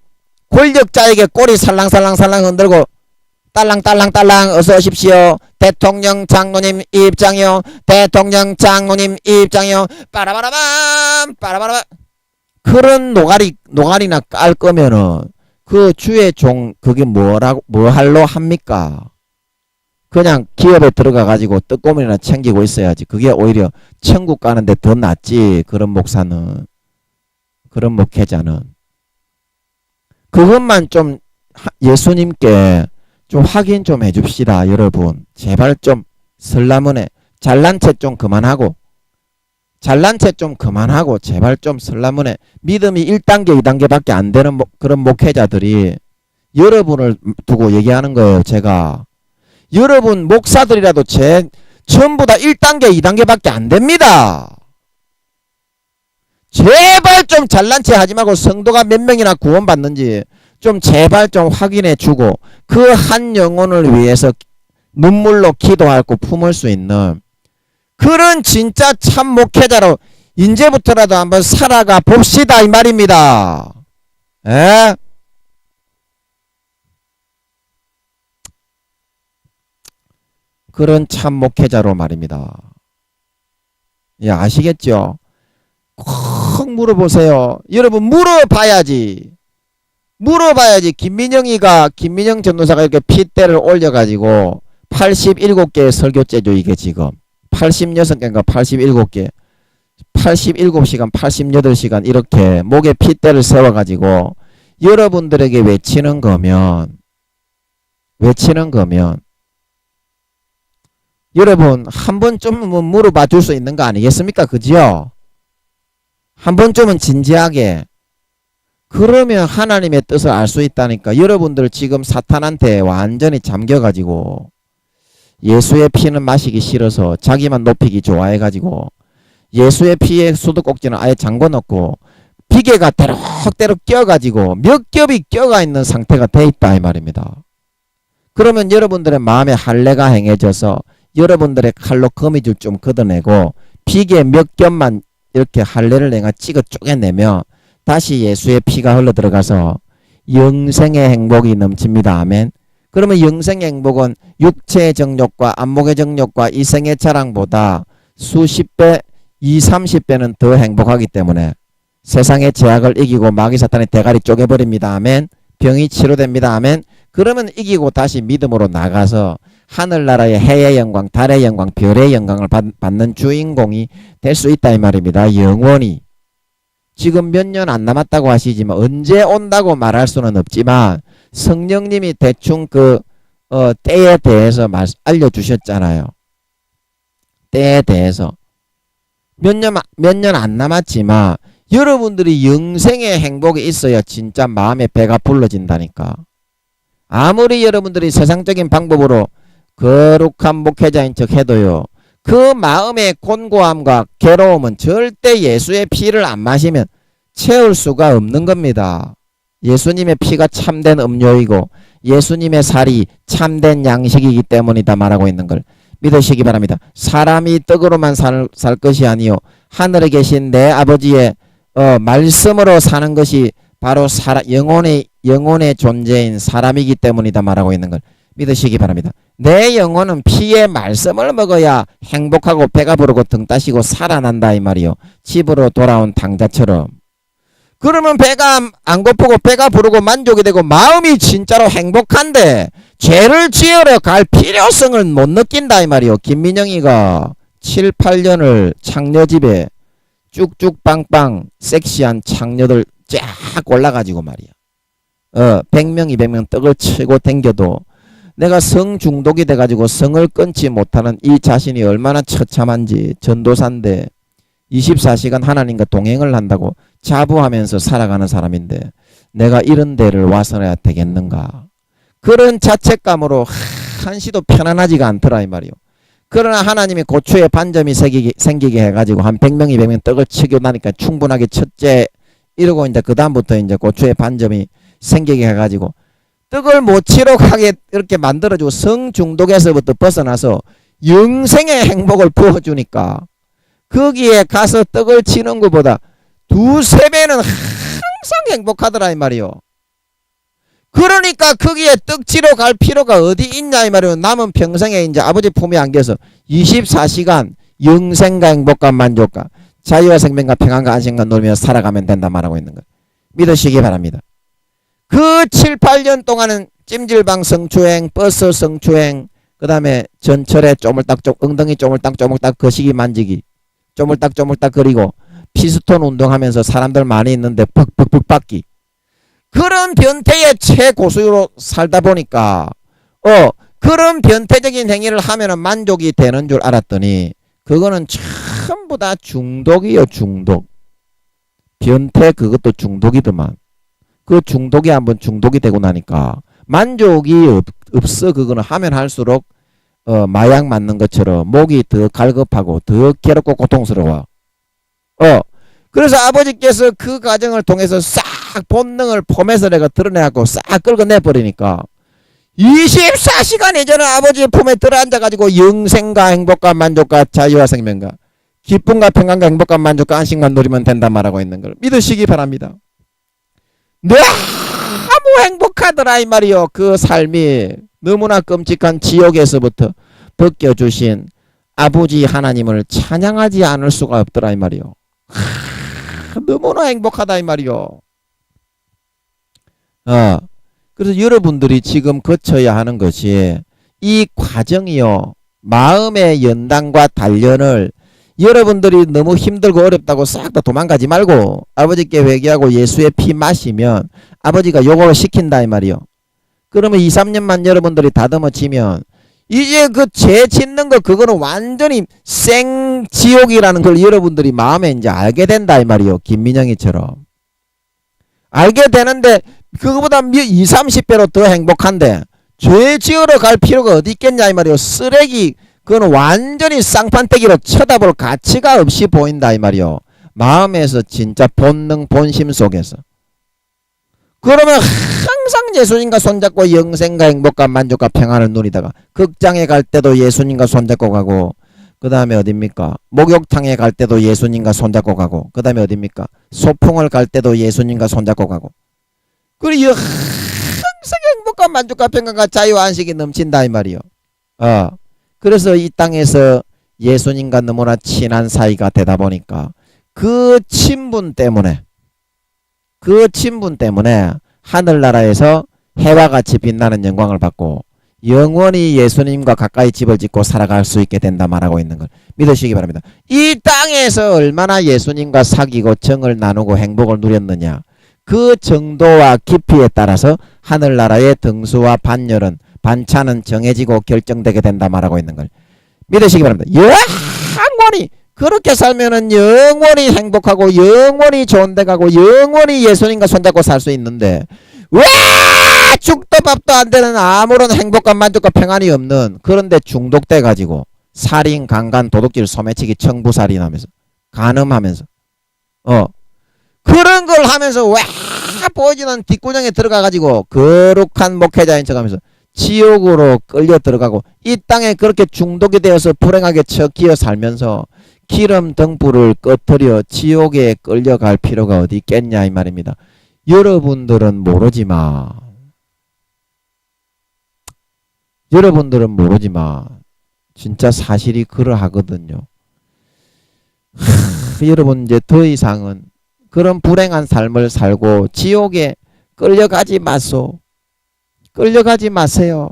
S1: 권력자에게 꼬리 살랑살랑 흔들고 딸랑딸랑 어서 오십시오. 대통령 장로님 입장이요. 대통령 장로님 입장이요. 빠라바라밤 빠라바라밤. 그런 노가리나 깔 거면은 그 주의 종 그게 뭐 할로 합니까? 그냥 기업에 들어가 가지고 떡고물이나 챙기고 있어야지. 그게 오히려 천국 가는데 더 낫지. 그런 목사는, 그런 목회자는. 그것만 좀 예수님께 좀 확인 좀 해줍시다. 여러분 제발 좀 설라문에 잘난 체 좀 그만하고 제발 좀 설라문에 믿음이 1단계 2단계밖에 안 되는 그런 목회자들이 여러분을 두고 얘기하는 거예요. 제가 여러분 목사들이라도 전부 다 1단계 2단계밖에 안 됩니다. 제발 좀 잘난 체 하지 말고 성도가 몇 명이나 구원 받는지 좀 제발 좀 확인해 주고 그 한 영혼을 위해서 눈물로 기도하고 품을 수 있는 그런 진짜 참 목회자로 이제부터라도 한번 살아가 봅시다 이 말입니다. 에? 그런 참 목회자로 말입니다. 예, 아시겠죠? 꼭 물어보세요. 여러분 물어봐야지. 김민영 전도사가 이렇게 핏대를 올려가지고 87개의 설교제죠. 이게 지금 86개인가 87개 87시간 88시간 이렇게 목에 핏대를 세워가지고 여러분들에게 외치는 거면 외치는 거면 여러분 한 번쯤은 물어봐 줄 수 있는 거 아니겠습니까? 그지요? 한 번쯤은 진지하게. 그러면 하나님의 뜻을 알 수 있다니까. 여러분들 지금 사탄한테 완전히 잠겨가지고 예수의 피는 마시기 싫어서 자기만 높이기 좋아해가지고 예수의 피에 수도꼭지는 아예 잠궈놓고 비계가 대럭대럭 껴가지고 몇 겹이 껴가 있는 상태가 돼 있다 이 말입니다. 그러면 여러분들의 마음에 할례가 행해져서 여러분들의 칼로 거미줄 좀 걷어내고 비계 몇 겹만 이렇게 할례를 내가 찍어 쪼개내며 다시 예수의 피가 흘러 들어가서 영생의 행복이 넘칩니다. 아멘. 그러면 영생의 행복은 육체의 정욕과 안목의 정욕과 이생의 자랑보다 수십 배, 20, 30배는 더 행복하기 때문에 세상의 제약을 이기고 마귀 사탄의 대가리 쪼개버립니다. 아멘. 병이 치료됩니다. 아멘. 그러면 이기고 다시 믿음으로 나가서 하늘나라의 해의 영광, 달의 영광, 별의 영광을 받는 주인공이 될 수 있다 이 말입니다. 영원히. 지금 몇 년 안 남았다고 하시지만 언제 온다고 말할 수는 없지만 성령님이 대충 때에 대해서 알려주셨잖아요. 때에 대해서. 몇 년 안 남았지만 여러분들이 영생의 행복이 있어야 진짜 마음에 배가 불러진다니까. 아무리 여러분들이 세상적인 방법으로 거룩한 목회자인 척 해도요. 그 마음의 곤고함과 괴로움은 절대 예수의 피를 안 마시면 채울 수가 없는 겁니다. 예수님의 피가 참된 음료이고 예수님의 살이 참된 양식이기 때문이다 말하고 있는 걸 믿으시기 바랍니다. 사람이 떡으로만 살 것이 아니요 하늘에 계신 내 아버지의 말씀으로 사는 것이 바로 영혼의 존재인 사람이기 때문이다 말하고 있는 걸 믿으시기 바랍니다. 내 영혼은 피의 말씀을 먹어야 행복하고 배가 부르고 등 따시고 살아난다 이 말이요. 집으로 돌아온 당자처럼. 그러면 배가 안 고프고 배가 부르고 만족이 되고 마음이 진짜로 행복한데 죄를 지으러 갈 필요성을 못 느낀다 이 말이요. 김민영이가 7, 8년을 창녀집에 쭉쭉 빵빵 섹시한 창녀들 쫙 골라가지고 말이야. 100명, 200명 떡을 치고 댕겨도 내가 성 중독이 돼가지고 성을 끊지 못하는 이 자신이 얼마나 처참한지. 전도사인데 24시간 하나님과 동행을 한다고 자부하면서 살아가는 사람인데 내가 이런 데를 와서야 되겠는가. 그런 자책감으로 한시도 편안하지가 않더라 이 말이요. 그러나 하나님이 고추에 반점이 생기게 해가지고 한 100명, 200명 떡을 치고 나니까 충분하게 첫째 이러고 이제 그 다음부터 이제 고추에 반점이 생기게 해가지고 떡을 못 치러 가게 이렇게 만들어주고 성중독에서부터 벗어나서 영생의 행복을 부어주니까 거기에 가서 떡을 치는 것보다 2, 3배는 항상 행복하더라 이 말이요. 그러니까 거기에 떡 치러 갈 필요가 어디 있냐 이 말이요. 남은 평생에 이제 아버지 품에 안겨서 24시간 영생과 행복과 만족과 자유와 생명과 평안과 안식과 놀며 살아가면 된다 말하고 있는 거 믿으시기 바랍니다. 그 7, 8년 동안은 찜질방 성추행, 버스 성추행, 그 다음에 전철에 엉덩이 쪼물딱 거시기 만지기, 쪼물딱 거리고 피스톤 운동하면서 사람들 많이 있는데 벅벅벅 받기. 그런 변태의 최고수로 살다 보니까 그런 변태적인 행위를 하면은 만족이 되는 줄 알았더니 그거는 전부 다 중독이요. 중독. 변태 그것도 중독이더만. 그 중독이 한번 중독이 되고 나니까 만족이 없어. 그거는 하면 할수록 마약 맞는 것처럼 목이 더 갈급하고 더 괴롭고 고통스러워. 그래서 아버지께서 그 과정을 통해서 싹 본능을 포맷을 내가 드러내갖고 싹 긁어내버리니까 24시간 이전에 아버지의 품에 들어앉아가지고 영생과 행복과 만족과 자유와 생명과 기쁨과 평안과 행복과 만족과 안식과 누리면 된다 말하고 있는 걸 믿으시기 바랍니다. 너무 행복하더라 이 말이요. 그 삶이 너무나 끔찍한 지옥에서부터 벗겨주신 아버지 하나님을 찬양하지 않을 수가 없더라 이 말이요. 너무나 행복하다 이 말이요. 그래서 여러분들이 지금 거쳐야 하는 것이 이 과정이요. 마음의 연단과 단련을 여러분들이 너무 힘들고 어렵다고 싹 다 도망가지 말고 아버지께 회개하고 예수의 피 마시면 아버지가 요거를 시킨다 이 말이요. 그러면 2, 3년만 여러분들이 다듬어지면 이제 그 죄 짓는 거 그거는 완전히 생지옥이라는 걸 여러분들이 마음에 이제 알게 된다 이 말이요. 김민영이처럼. 알게 되는데 그거보다 2, 30배로 더 행복한데 죄 지으러 갈 필요가 어디 있겠냐 이 말이요. 쓰레기 그건 완전히 쌍판떼기로 쳐다볼 가치가 없이 보인다 이 말이요. 마음에서 진짜 본능 본심 속에서. 그러면 항상 예수님과 손잡고 영생과 행복과 만족과 평안을 누리다가 극장에 갈 때도 예수님과 손잡고 가고 그 다음에 어딥니까? 목욕탕에 갈 때도 예수님과 손잡고 가고 그 다음에 어딥니까? 소풍을 갈 때도 예수님과 손잡고 가고 그리고 항상 행복과 만족과 평안과 자유 안식이 넘친다 이 말이요. 그래서 이 땅에서 예수님과 너무나 친한 사이가 되다 보니까 그 친분 때문에 하늘나라에서 해와 같이 빛나는 영광을 받고 영원히 예수님과 가까이 집을 짓고 살아갈 수 있게 된다 말하고 있는 걸 믿으시기 바랍니다. 이 땅에서 얼마나 예수님과 사귀고 정을 나누고 행복을 누렸느냐 그 정도와 깊이에 따라서 하늘나라의 등수와 반열은 반차는 정해지고 결정되게 된다 말하고 있는 걸 믿으시기 바랍니다. 영원히 그렇게 살면은 영원히 행복하고 영원히 좋은 데 가고 영원히 예수님과 손잡고 살 수 있는데 왜 죽도 밥도 안 되는 아무런 행복과 만족과 평안이 없는 그런데 중독돼 가지고 살인, 강간, 도둑질, 소매치기, 청부살인하면서 간음하면서 그런 걸 하면서 왜 보여지는 뒷구녕에 들어가 가지고 거룩한 목회자인 척하면서 지옥으로 끌려 들어가고 이 땅에 그렇게 중독이 되어서 불행하게 처기어 살면서 기름 등불을 꺼트려 지옥에 끌려갈 필요가 어디 있겠냐 이 말입니다. 여러분들은 모르지만 진짜 사실이 그러하거든요. 여러분 이제 더 이상은 그런 불행한 삶을 살고 지옥에 끌려가지 마소. 끌려가지 마세요.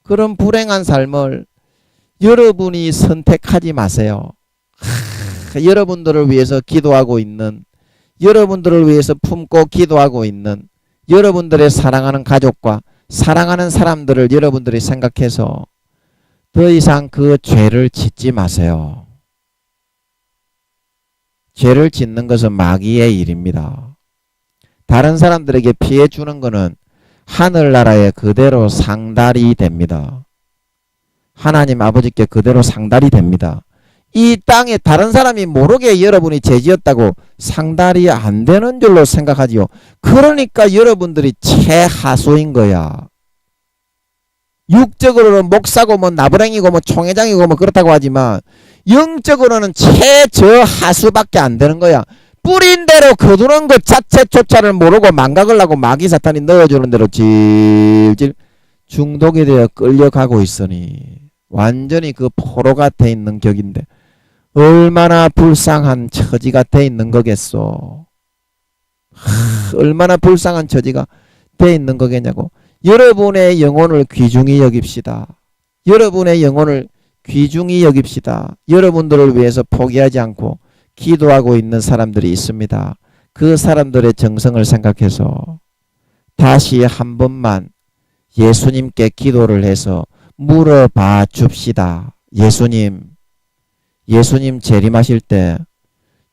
S1: 그런 불행한 삶을 여러분이 선택하지 마세요. 여러분들을 위해서 기도하고 있는 여러분들을 위해서 품고 기도하고 있는 여러분들의 사랑하는 가족과 사랑하는 사람들을 여러분들이 생각해서 더 이상 그 죄를 짓지 마세요. 죄를 짓는 것은 마귀의 일입니다. 다른 사람들에게 피해 주는 것은 하늘나라에 그대로 상달이 됩니다. 하나님 아버지께 그대로 상달이 됩니다. 이 땅에 다른 사람이 모르게 여러분이 죄지었다고 상달이 안 되는 줄로 생각하지요. 그러니까 여러분들이 최하수인 거야. 육적으로는 목사고 뭐 나부랭이고 뭐 총회장이고 뭐 그렇다고 하지만 영적으로는 최저하수밖에 안 되는 거야. 뿌린 대로 거두는 것 자체조차를 모르고 망각을 하고 마귀 사탄이 넣어주는 대로 질질 중독이 되어 끌려가고 있으니 완전히 그 포로가 돼 있는 격인데 얼마나 불쌍한 처지가 돼 있는 거겠소. 얼마나 불쌍한 처지가 돼 있는 거겠냐고. 여러분의 영혼을 귀중히 여깁시다. 여러분의 영혼을 귀중히 여깁시다. 여러분들을 위해서 포기하지 않고 기도하고 있는 사람들이 있습니다. 그 사람들의 정성을 생각해서 다시 한 번만 예수님께 기도를 해서 물어봐 줍시다. 예수님 재림하실 때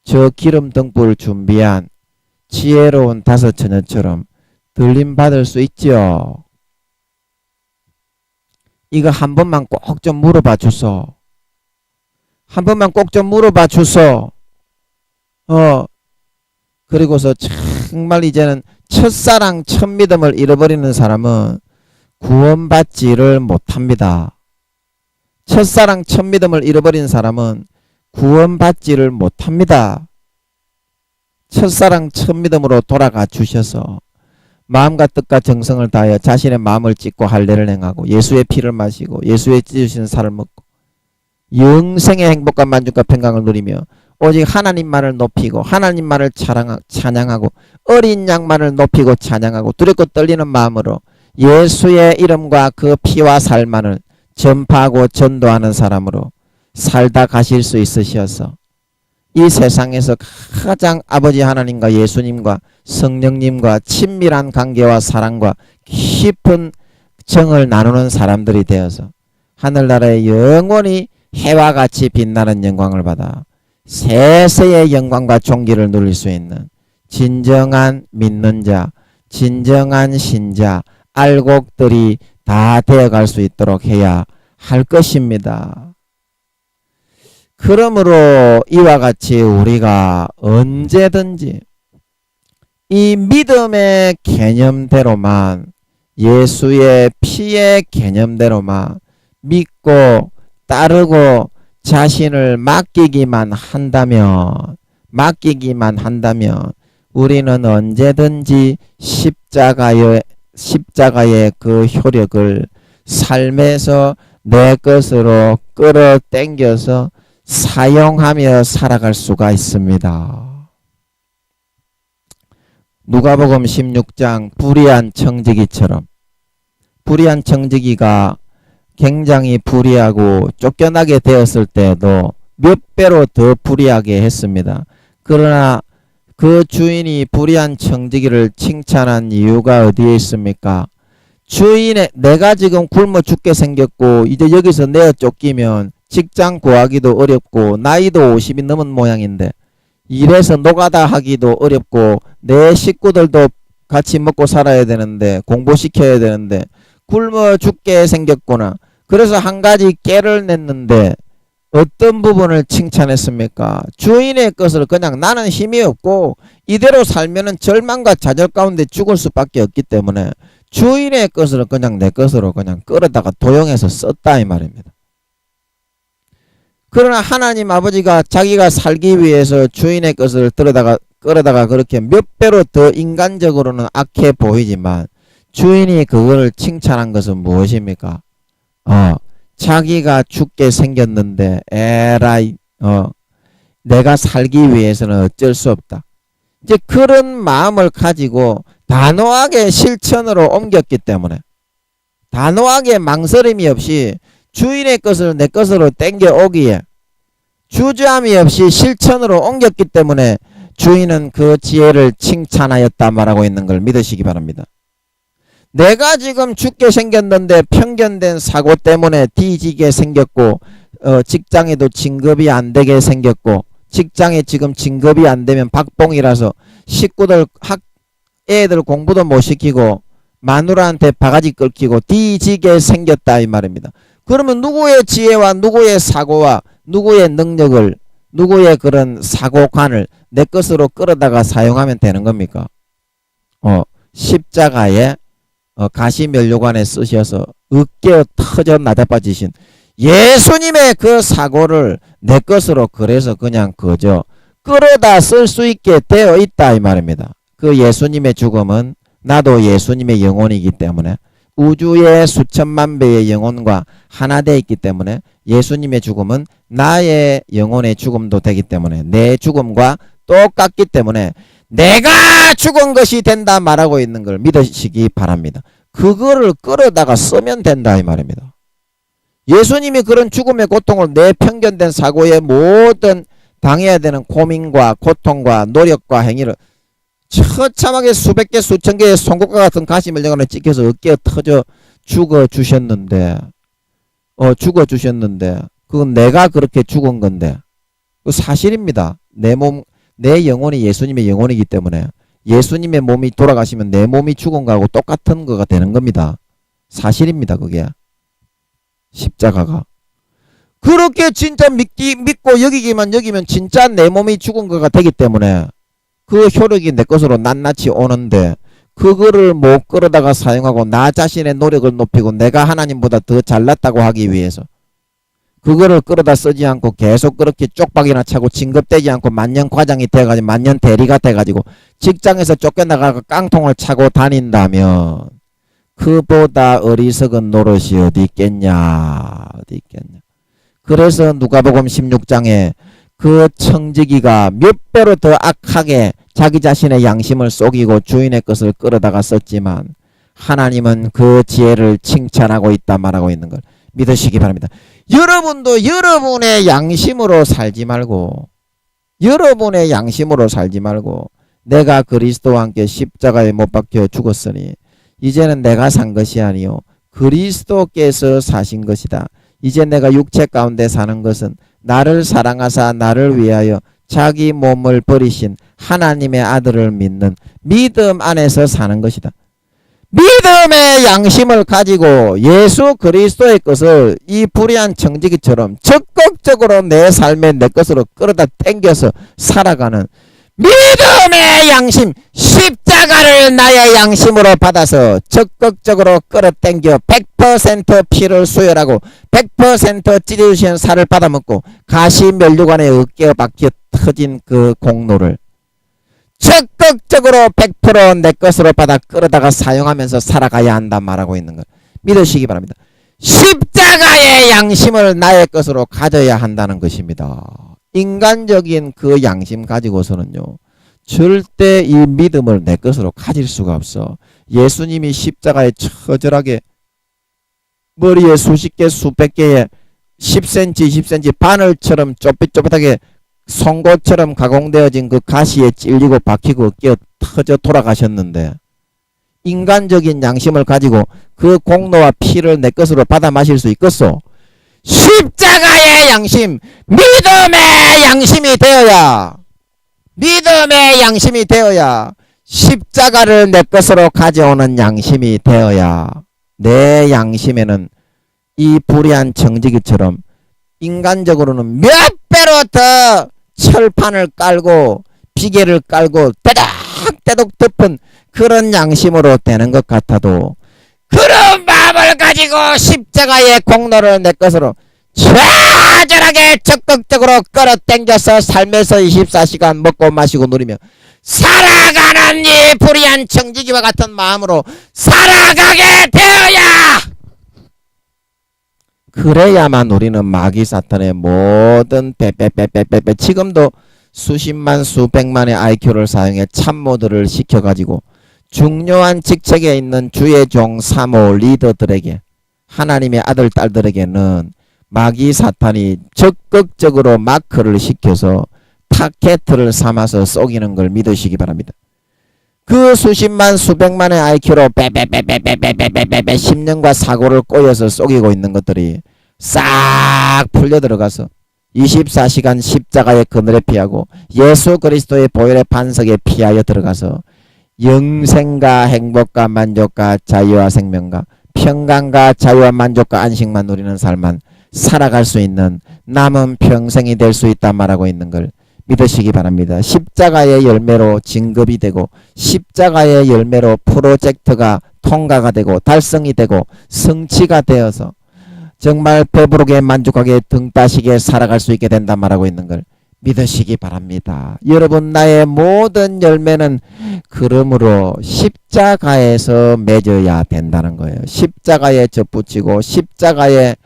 S1: 저 기름 등불 준비한 지혜로운 다섯 처녀처럼 들림 받을 수 있죠? 이거 한 번만 꼭 좀 물어봐 주소. 한 번만 꼭 좀 물어봐 주소. 그리고서 정말 이제는 첫사랑 첫믿음을 잃어버리는 사람은 구원받지를 못합니다. 첫사랑 첫믿음을 잃어버린 사람은 구원받지를 못합니다. 첫사랑 첫믿음으로 돌아가 주셔서 마음과 뜻과 정성을 다하여 자신의 마음을 찢고 할례를 행하고 예수의 피를 마시고 예수의 찢으신 살을 먹고 영생의 행복과 만족과 평강을 누리며 오직 하나님만을 높이고 하나님만을 찬양하고 어린 양만을 높이고 찬양하고 두렵고 떨리는 마음으로 예수의 이름과 그 피와 살만을 전파하고 전도하는 사람으로 살다 가실 수 있으셔서 이 세상에서 가장 아버지 하나님과 예수님과 성령님과 친밀한 관계와 사랑과 깊은 정을 나누는 사람들이 되어서 하늘나라의 영원히 해와 같이 빛나는 영광을 받아 세세의 영광과 존귀를 누릴 수 있는 진정한 믿는 자, 진정한 신자, 알곡들이 다 되어갈 수 있도록 해야 할 것입니다. 그러므로 이와 같이 우리가 언제든지 이 믿음의 개념대로만, 예수의 피의 개념대로만 믿고 따르고 자신을 맡기기만 한다면 우리는 언제든지 십자가의 그 효력을 삶에서 내 것으로 끌어당겨서 사용하며 살아갈 수가 있습니다. 누가복음 16장 불의한 청지기처럼, 불의한 청지기가 굉장히 불의하고 쫓겨나게 되었을 때도 몇 배로 더 불의하게 했습니다. 그러나 그 주인이 불의한 청지기를 칭찬한 이유가 어디에 있습니까? 주인의, 내가 지금 굶어 죽게 생겼고 이제 여기서 내어 쫓기면 직장 구하기도 어렵고 나이도 50이 넘은 모양인데 이래서 노가다 하기도 어렵고 내 식구들도 같이 먹고 살아야 되는데 공부시켜야 되는데 굶어 죽게 생겼구나. 그래서 한 가지 깨를 냈는데 어떤 부분을 칭찬했습니까? 주인의 것을 그냥 나는 힘이 없고 이대로 살면은 절망과 좌절 가운데 죽을 수밖에 없기 때문에 주인의 것을 그냥 내 것으로 그냥 끌어다가 도용해서 썼다 이 말입니다. 그러나 하나님 아버지가 자기가 살기 위해서 주인의 것을 끌어다가 그렇게 몇 배로 더 인간적으로는 악해 보이지만 주인이 그걸 칭찬한 것은 무엇입니까? 자기가 죽게 생겼는데 에라이 내가 살기 위해서는 어쩔 수 없다. 이제 그런 마음을 가지고 단호하게 실천으로 옮겼기 때문에 단호하게 망설임이 없이 주인의 것을 내 것으로 땡겨 오기에 주저함이 없이 실천으로 옮겼기 때문에 주인은 그 지혜를 칭찬하였다 말하고 있는 걸 믿으시기 바랍니다. 내가 지금 죽게 생겼는데 편견된 사고 때문에 뒤지게 생겼고 직장에도 진급이 안 되게 생겼고 직장에 지금 진급이 안 되면 박봉이라서 식구들 애들 공부도 못 시키고 마누라한테 바가지 긁히고 뒤지게 생겼다 이 말입니다. 그러면 누구의 지혜와 누구의 사고와 누구의 능력을 누구의 그런 사고관을 내 것으로 끌어다가 사용하면 되는 겁니까? 십자가에 가시면류관에 쓰셔서 으깨어 터져 나자빠지신 예수님의 그 사고를 내 것으로 그래서 그냥 그저 끌어다 쓸 수 있게 되어 있다 이 말입니다. 그 예수님의 죽음은 나도 예수님의 영혼이기 때문에 우주의 수천만 배의 영혼과 하나 되어 있기 때문에 예수님의 죽음은 나의 영혼의 죽음도 되기 때문에 내 죽음과 똑같기 때문에 내가 죽은 것이 된다 말하고 있는 걸 믿으시기 바랍니다. 그거를 끌어다가 쓰면 된다 이 말입니다. 예수님이 그런 죽음의 고통을 내 편견된 사고의 모든 당해야 되는 고민과 고통과 노력과 행위를 처참하게 수백 개 수천 개의 송곳과 같은 가시면류관을 찍혀서 어깨에 터져 죽어주셨는데 그건 내가 그렇게 죽은 건데 그 사실입니다. 내 영혼이 예수님의 영혼이기 때문에 예수님의 몸이 돌아가시면 내 몸이 죽은 거하고 똑같은 거가 되는 겁니다. 사실입니다. 그게 십자가가 그렇게 진짜 믿고 여기기만 여기면 진짜 내 몸이 죽은 거가 되기 때문에 그 효력이 내 것으로 낱낱이 오는데 그거를 못 끌어다가 사용하고 나 자신의 노력을 높이고 내가 하나님보다 더 잘났다고 하기 위해서 그거를 끌어다 쓰지 않고 계속 그렇게 쪽박이나 차고 진급되지 않고 만년 과장이 돼가지고 만년 대리가 돼가지고 직장에서 쫓겨나가 깡통을 차고 다닌다면 그보다 어리석은 노릇이 어디 있겠냐. 그래서 누가복음 16장에 그 청지기가 몇 배로 더 악하게 자기 자신의 양심을 속이고 주인의 것을 끌어다가 썼지만 하나님은 그 지혜를 칭찬하고 있다 말하고 있는 걸 믿으시기 바랍니다. 여러분도 여러분의 양심으로 살지 말고 내가 그리스도와 함께 십자가에 못 박혀 죽었으니 이제는 내가 산 것이 아니요 그리스도께서 사신 것이다. 이제 내가 육체 가운데 사는 것은 나를 사랑하사 나를 위하여 자기 몸을 버리신 하나님의 아들을 믿는 믿음 안에서 사는 것이다. 믿음의 양심을 가지고 예수 그리스도의 것을 이 불의한 청지기처럼 적극적으로 내 삶에 내 것으로 끌어다 당겨서 살아가는 믿음의 양심, 십자가를 나의 양심으로 받아서 적극적으로 끌어당겨 100% 피를 수혈하고 100% 찢어주시는 살을 받아먹고 가시 면류관에 어깨에 박혀 터진 그 공로를 적극적으로 100% 내 것으로 받아 끌어다가 사용하면서 살아가야 한다 말하고 있는 걸 믿으시기 바랍니다. 십자가의 양심을 나의 것으로 가져야 한다는 것입니다. 인간적인 그 양심 가지고서는요, 절대 이 믿음을 내 것으로 가질 수가 없어. 예수님이 십자가에 처절하게 머리에 수십 개 수백 개의 10cm 20cm 바늘처럼 쪼빗쪼빗하게 송곳처럼 가공되어진 그 가시에 찔리고 박히고 끼어 터져 돌아가셨는데, 인간적인 양심을 가지고 그 공로와 피를 내 것으로 받아 마실 수 있겠소? 십자가의 양심, 믿음의 양심이 되어야, 믿음의 양심이 되어야, 십자가를 내 것으로 가져오는 양심이 되어야 내 양심에는 이 불의한 청지기처럼 인간적으로는 몇 배로 더 철판을 깔고 비계를 깔고 따닥따닥 덮은 그런 양심으로 되는 것 같아도, 그런 마음을 가지고 십자가의 공로를 내 것으로 처절하게 적극적으로 끌어당겨서 삶에서 24시간 먹고 마시고 누리며 살아가는 이 불의한 청지기와 같은 마음으로 살아가게 되어야, 그래야만 우리는 마귀 사탄의 모든 빼빼빼빼빼빼 지금도 수십만 수백만의 IQ를 사용해 참모들을 시켜가지고 중요한 직책에 있는 주의 종 사모 리더들에게, 하나님의 아들 딸들에게는 마귀 사탄이 적극적으로 마크를 시켜서 타켓을 삼아서 쏘기는 걸 믿으시기 바랍니다. 그 수십만 수백만의 IQ로 빼빼빼빼빼빼빼빼빼 10년과 사고를 꼬여서 쏘기고 있는 것들이 싹 풀려 들어가서 24시간 십자가의 그늘에 피하고 예수 그리스도의 보혈의 반석에 피하여 들어가서 영생과 행복과 만족과 자유와 생명과 평강과 자유와 만족과 안식만 누리는 삶만 살아갈 수 있는 남은 평생이 될 수 있다 말하고 있는 걸 믿으시기 바랍니다. 십자가의 열매로 진급이 되고 십자가의 열매로 프로젝트가 통과가 되고 달성이 되고 성취가 되어서 정말 배부르게 만족하게 등 따시게 살아갈 수 있게 된다 말하고 있는 걸 믿으시기 바랍니다. 여러분, 나의 모든 열매는 그러므로 십자가에서 맺어야 된다는 거예요. 십자가에 접붙이고 십자가에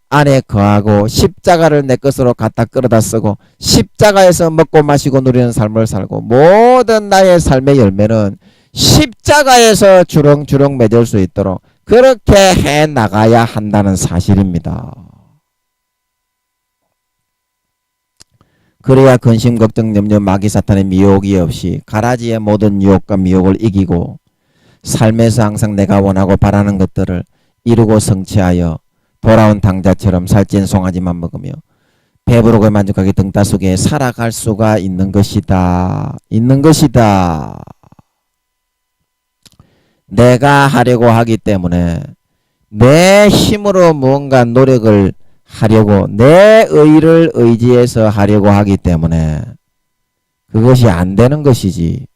S1: 안에 거하고 십자가를 내 것으로 갖다 끌어다 쓰고 십자가에서 먹고 마시고 누리는 삶을 살고 모든 나의 삶의 열매는 십자가에서 주렁주렁 맺을 수 있도록 그렇게 해 나가야 한다는 사실입니다. 그래야 근심 걱정 염려 마귀 사탄의 미혹이 없이 가라지의 모든 유혹과 미혹을 이기고 삶에서 항상 내가 원하고 바라는 것들을 이루고 성취하여 돌아온 당자처럼 살찐 송아지만 먹으며 배부르고 만족하게 등 따수게 살아갈 수가 있는 것이다. 있는 것이다. 내가 하려고 하기 때문에 내 힘으로 무언가 노력을 하려고 내 의를 의지해서 하려고 하기 때문에 그것이 안 되는 것이지.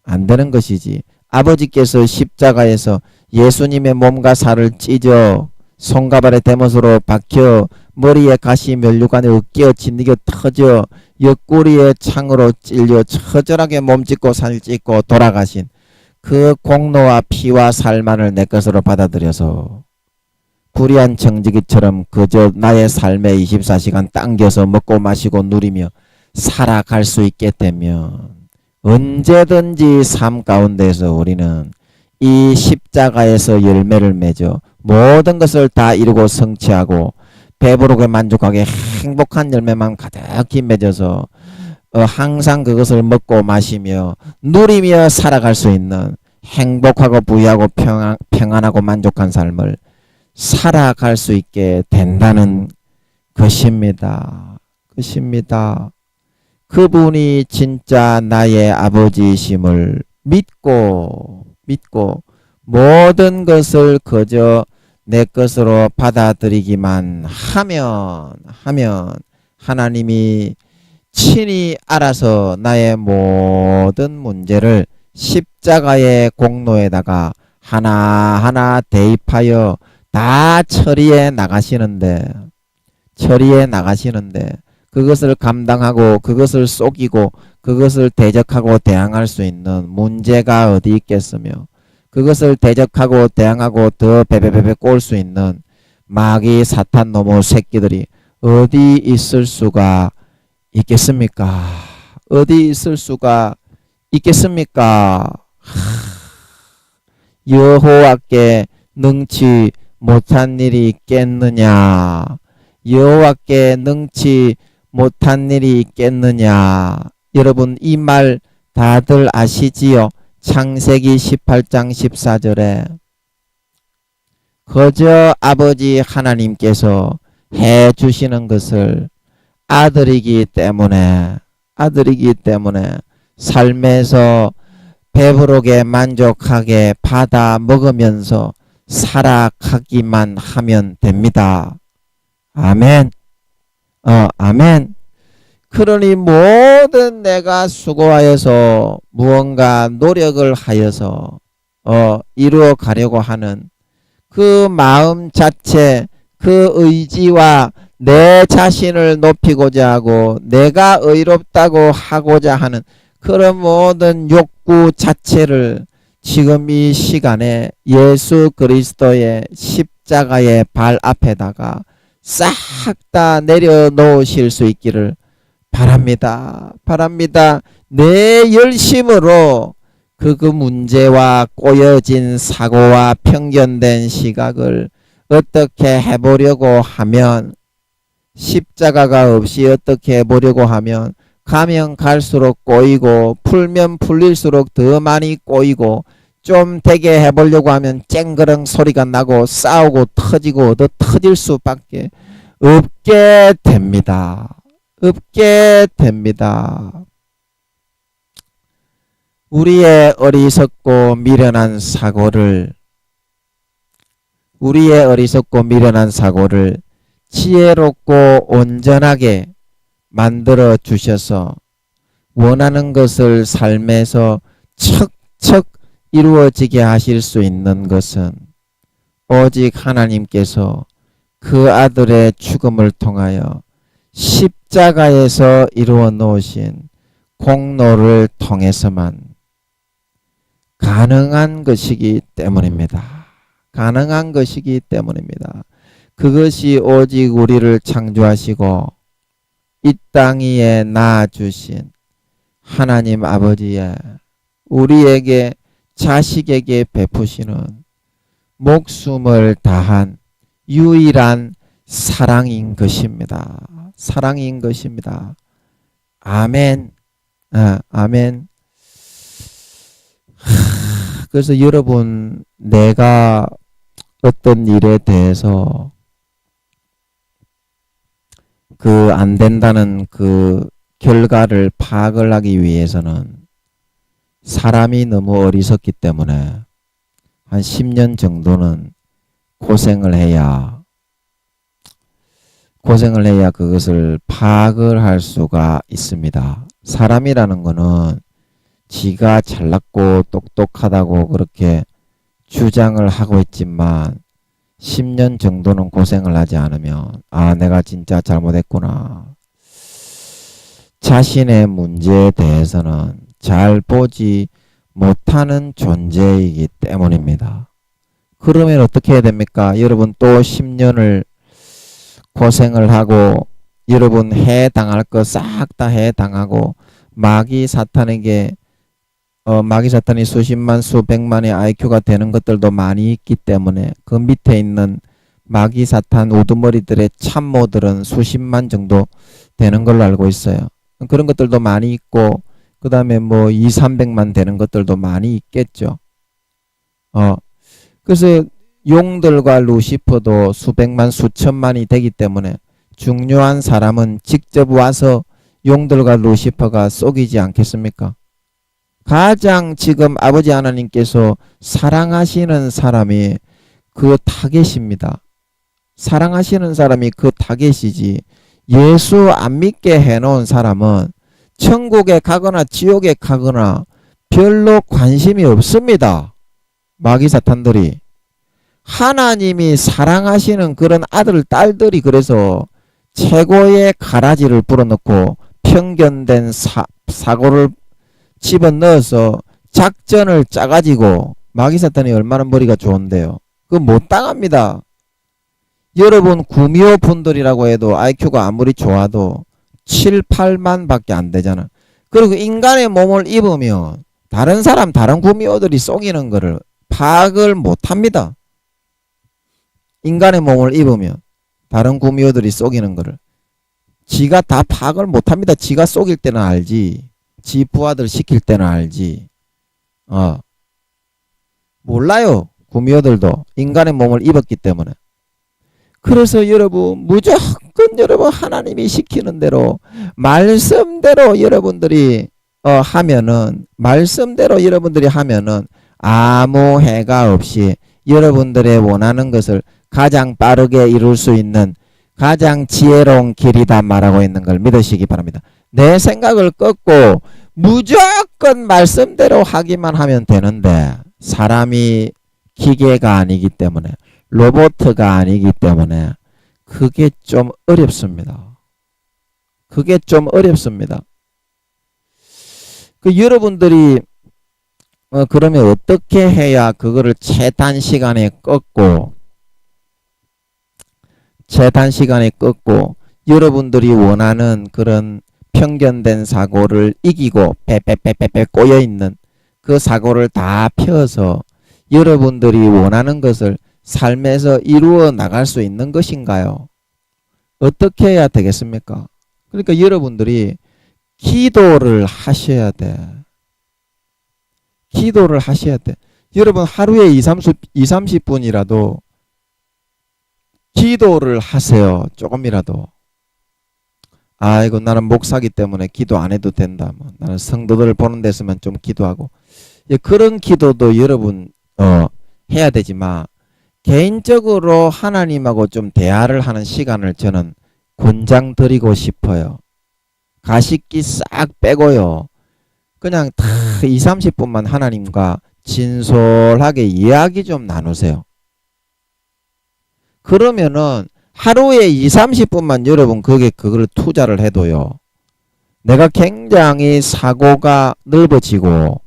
S1: 안 되는 것이지. 아버지께서 십자가에서 예수님의 몸과 살을 찢어 손가발에 대못으로 박혀 머리에 가시 면류관에 으깨어 짓이겨 터져 옆구리에 창으로 찔려 처절하게 몸짓고 살찢고 돌아가신 그 공로와 피와 살만을 내 것으로 받아들여서 불의한 청지기처럼 그저 나의 삶에 24시간 당겨서 먹고 마시고 누리며 살아갈 수 있게 되면 언제든지 삶 가운데서 우리는 이 십자가에서 열매를 맺어 모든 것을 다 이루고 성취하고 배부르게 만족하게 행복한 열매만 가득히 맺어서 항상 그것을 먹고 마시며 누리며 살아갈 수 있는 행복하고 부유하고 평안하고 만족한 삶을 살아갈 수 있게 된다는 것입니다. 것입니다. 그분이 진짜 나의 아버지이심을 믿고 모든 것을 그저 내 것으로 받아들이기만 하면 하나님이 친히 알아서 나의 모든 문제를 십자가의 공로에다가 하나하나 대입하여 다 처리해 나가시는데 그것을 감당하고 그것을 속이고 그것을 대적하고 대항할 수 있는 문제가 어디 있겠으며, 그것을 대적하고 대항하고 더 베베베베 꼴 수 있는 마귀 사탄 놈의 새끼들이 어디 있을 수가 있겠습니까? 어디 있을 수가 있겠습니까? 여호와께 능치 못한 일이 있겠느냐? 여호와께 능치 못한 일이 있겠느냐? 여러분, 이 말 다들 아시지요? 창세기 18장 14절에 그저 아버지 하나님께서 해 주시는 것을 아들이기 때문에 삶에서 배부르게 만족하게 받아 먹으면서 살아가기만 하면 됩니다. 아멘. 아멘. 그러니 모든 내가 수고하여서 무언가 노력을 하여서 이루어 가려고 하는 그 마음 자체, 그 의지와 내 자신을 높이고자 하고 내가 의롭다고 하고자 하는 그런 모든 욕구 자체를 지금 이 시간에 예수 그리스도의 십자가의 발 앞에다가 싹 다 내려놓으실 수 있기를 바랍니다. 내 열심으로 그 문제와 꼬여진 사고와 편견된 시각을 어떻게 해보려고 하면, 십자가가 없이 어떻게 해보려고 하면 가면 갈수록 꼬이고 풀면 풀릴수록 더 많이 꼬이고, 좀 되게 해보려고 하면 쨍그렁 소리가 나고 싸우고 터지고 얻어 터질 수밖에 없게 됩니다. 우리의 어리석고 미련한 사고를 지혜롭고 온전하게 만들어 주셔서 원하는 것을 삶에서 척척 이루어지게 하실 수 있는 것은 오직 하나님께서 그 아들의 죽음을 통하여 십자가에서 이루어 놓으신 공로를 통해서만 가능한 것이기 때문입니다. 그것이 오직 우리를 창조하시고 이 땅 위에 낳아주신 하나님 아버지의 우리에게 자식에게 베푸시는 목숨을 다한 유일한 사랑인 것입니다. 아멘. 아멘. 그래서 여러분, 내가 어떤 일에 대해서 그 안 된다는 그 결과를 파악을 하기 위해서는 사람이 너무 어리석기 때문에 한 10년 정도는 고생을 해야 그것을 파악을 할 수가 있습니다. 사람이라는 거는 지가 잘났고 똑똑하다고 그렇게 주장을 하고 있지만 10년 정도는 고생을 하지 않으면 내가 진짜 잘못했구나. 자신의 문제에 대해서는 잘 보지 못하는 존재이기 때문입니다. 그러면 어떻게 해야 됩니까? 여러분 또 10년을 고생을 하고 여러분 해당할 거 싹 다 해당하고 마귀 사탄이 수십만 수백만의 IQ가 되는 것들도 많이 있기 때문에 그 밑에 있는 마귀 사탄 우두머리들의 참모들은 수십만 정도 되는 걸로 알고 있어요. 그런 것들도 많이 있고 그 다음에 뭐 2, 300만 되는 것들도 많이 있겠죠. 그래서 용들과 루시퍼도 수백만 수천만이 되기 때문에 중요한 사람은 직접 와서 용들과 루시퍼가 속이지 않겠습니까? 가장 지금 아버지 하나님께서 사랑하시는 사람이 그 타겟입니다. 사랑하시는 사람이 그 타겟이지, 예수 안 믿게 해놓은 사람은 천국에 가거나 지옥에 가거나 별로 관심이 없습니다. 마귀 사탄들이. 하나님이 사랑하시는 그런 아들 딸들이 그래서 최고의 가라지를 불어넣고 편견된 사고를 집어넣어서 작전을 짜가지고, 마귀 사탄이 얼마나 머리가 좋은데요. 그거 못 당합니다. 여러분 구미호 분들이라고 해도 IQ가 아무리 좋아도 7, 8만 밖에 안 되잖아. 그리고 인간의 몸을 입으면 다른 사람, 다른 구미호들이 속이는 거를 파악을 못 합니다. 인간의 몸을 입으면 다른 구미호들이 속이는 거를 지가 다 파악을 못 합니다. 지가 속일 때는 알지, 지 부하들 시킬 때는 알지. 몰라요. 구미호들도 인간의 몸을 입었기 때문에. 그래서 여러분 무조건 여러분 하나님이 시키는 대로 말씀대로 여러분들이 하면은, 말씀대로 여러분들이 하면은 아무 해가 없이 여러분들의 원하는 것을 가장 빠르게 이룰 수 있는 가장 지혜로운 길이다 말하고 있는 걸 믿으시기 바랍니다. 내 생각을 꺾고 무조건 말씀대로 하기만 하면 되는데, 사람이 기계가 아니기 때문에, 로봇가 아니기 때문에 그게 좀 어렵습니다. 그게 좀 어렵습니다. 여러분들이 그러면 어떻게 해야 그거를 최단시간에 꺾고 여러분들이 원하는 그런 편견된 사고를 이기고 빼빼빼빼빼 꼬여있는 그 사고를 다 펴서 여러분들이 원하는 것을 삶에서 이루어 나갈 수 있는 것인가요? 어떻게 해야 되겠습니까? 그러니까 여러분들이 기도를 하셔야 돼. 기도를 하셔야 돼. 여러분 하루에 30분이라도 기도를 하세요. 조금이라도. 아이고 나는 목사기 때문에 기도 안 해도 된다. 나는 성도들 보는 데서만 좀 기도하고. 그런 기도도 여러분 해야 되지만, 개인적으로 하나님하고 좀 대화를 하는 시간을 저는 권장드리고 싶어요. 가식기 싹 빼고요. 그냥 다 20-30분만 하나님과 진솔하게 이야기 좀 나누세요. 그러면은 하루에 20-30분만 여러분 그걸 투자를 해도요, 내가 굉장히 사고가 넓어지고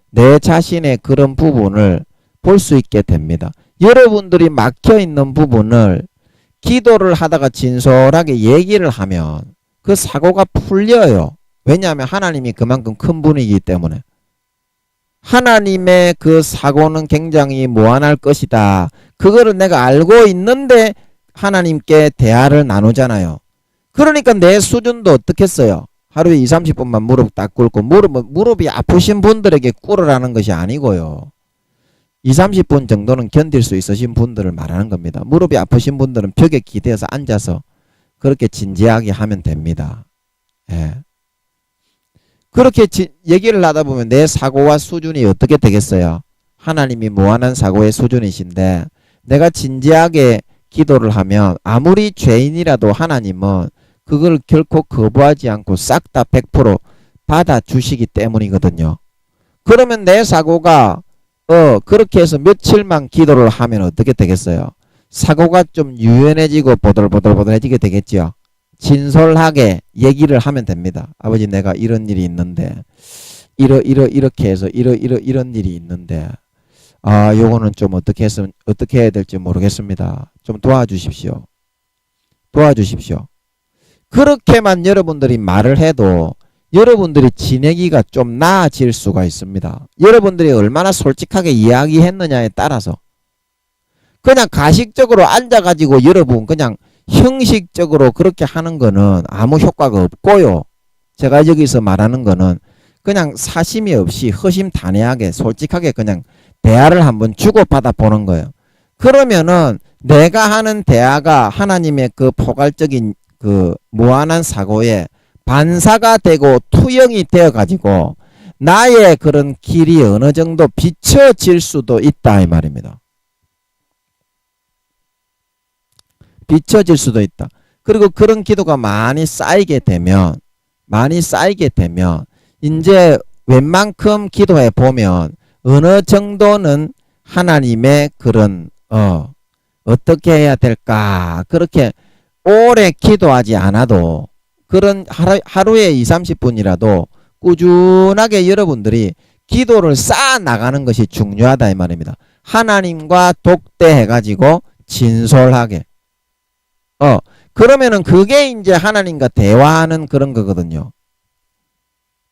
S1: 내 자신의 그런 부분을 볼 수 있게 됩니다. 여러분들이 막혀있는 부분을 기도를 하다가 진솔하게 얘기를 하면 그 사고가 풀려요. 왜냐하면 하나님이 그만큼 큰 분이기 때문에. 하나님의 그 사고는 굉장히 무한할 것이다. 그거를 내가 알고 있는데 하나님께 대화를 나누잖아요. 그러니까 내 수준도 어떻겠어요? 하루에 20-30분만 무릎 딱 꿇고, 무릎이 아프신 분들에게 꿇으라는 것이 아니고요. 20-30분 정도는 견딜 수 있으신 분들을 말하는 겁니다. 무릎이 아프신 분들은 벽에 기대어서 앉아서 그렇게 진지하게 하면 됩니다. 예. 그렇게 얘기를 하다 보면 내 사고와 수준이 어떻게 되겠어요? 하나님이 무한한 사고의 수준이신데 내가 진지하게 기도를 하면 아무리 죄인이라도 하나님은 그걸 결코 거부하지 않고 싹 다 100% 받아주시기 때문이거든요. 그러면 내 사고가 그렇게 해서 며칠만 기도를 하면 어떻게 되겠어요? 사고가 좀 유연해지고 보들보들해지게 되겠죠. 진솔하게 얘기를 하면 됩니다. 아버지 내가 이런 일이 있는데 이렇게 해서 이런 일이 있는데 요거는 좀 어떻게 해야 될지 모르겠습니다. 좀 도와주십시오. 그렇게만 여러분들이 말을 해도 여러분들이 지내기가 좀 나아질 수가 있습니다. 여러분들이 얼마나 솔직하게 이야기했느냐에 따라서. 그냥 가식적으로 앉아가지고 여러분 그냥 형식적으로 그렇게 하는 거는 아무 효과가 없고요. 제가 여기서 말하는 거는 그냥 사심이 없이 허심탄회하게 솔직하게 그냥 대화를 한번 주고받아 보는 거예요. 그러면은 내가 하는 대화가 하나님의 그 포괄적인 그 무한한 사고에 반사가 되고 투영이 되어 가지고 나의 그런 길이 어느 정도 비춰질 수도 있다 이 말입니다. 비춰질 수도 있다. 그리고 그런 기도가 많이 쌓이게 되면 이제 웬만큼 기도해 보면 어느 정도는 하나님의 그런 어떻게 해야 될까, 그렇게 오래 기도하지 않아도 그런 하루에 2, 30분이라도 꾸준하게 여러분들이 기도를 쌓아 나가는 것이 중요하다 이 말입니다. 하나님과 독대해 가지고 진솔하게 그러면은 그게 이제 하나님과 대화하는 그런 거거든요.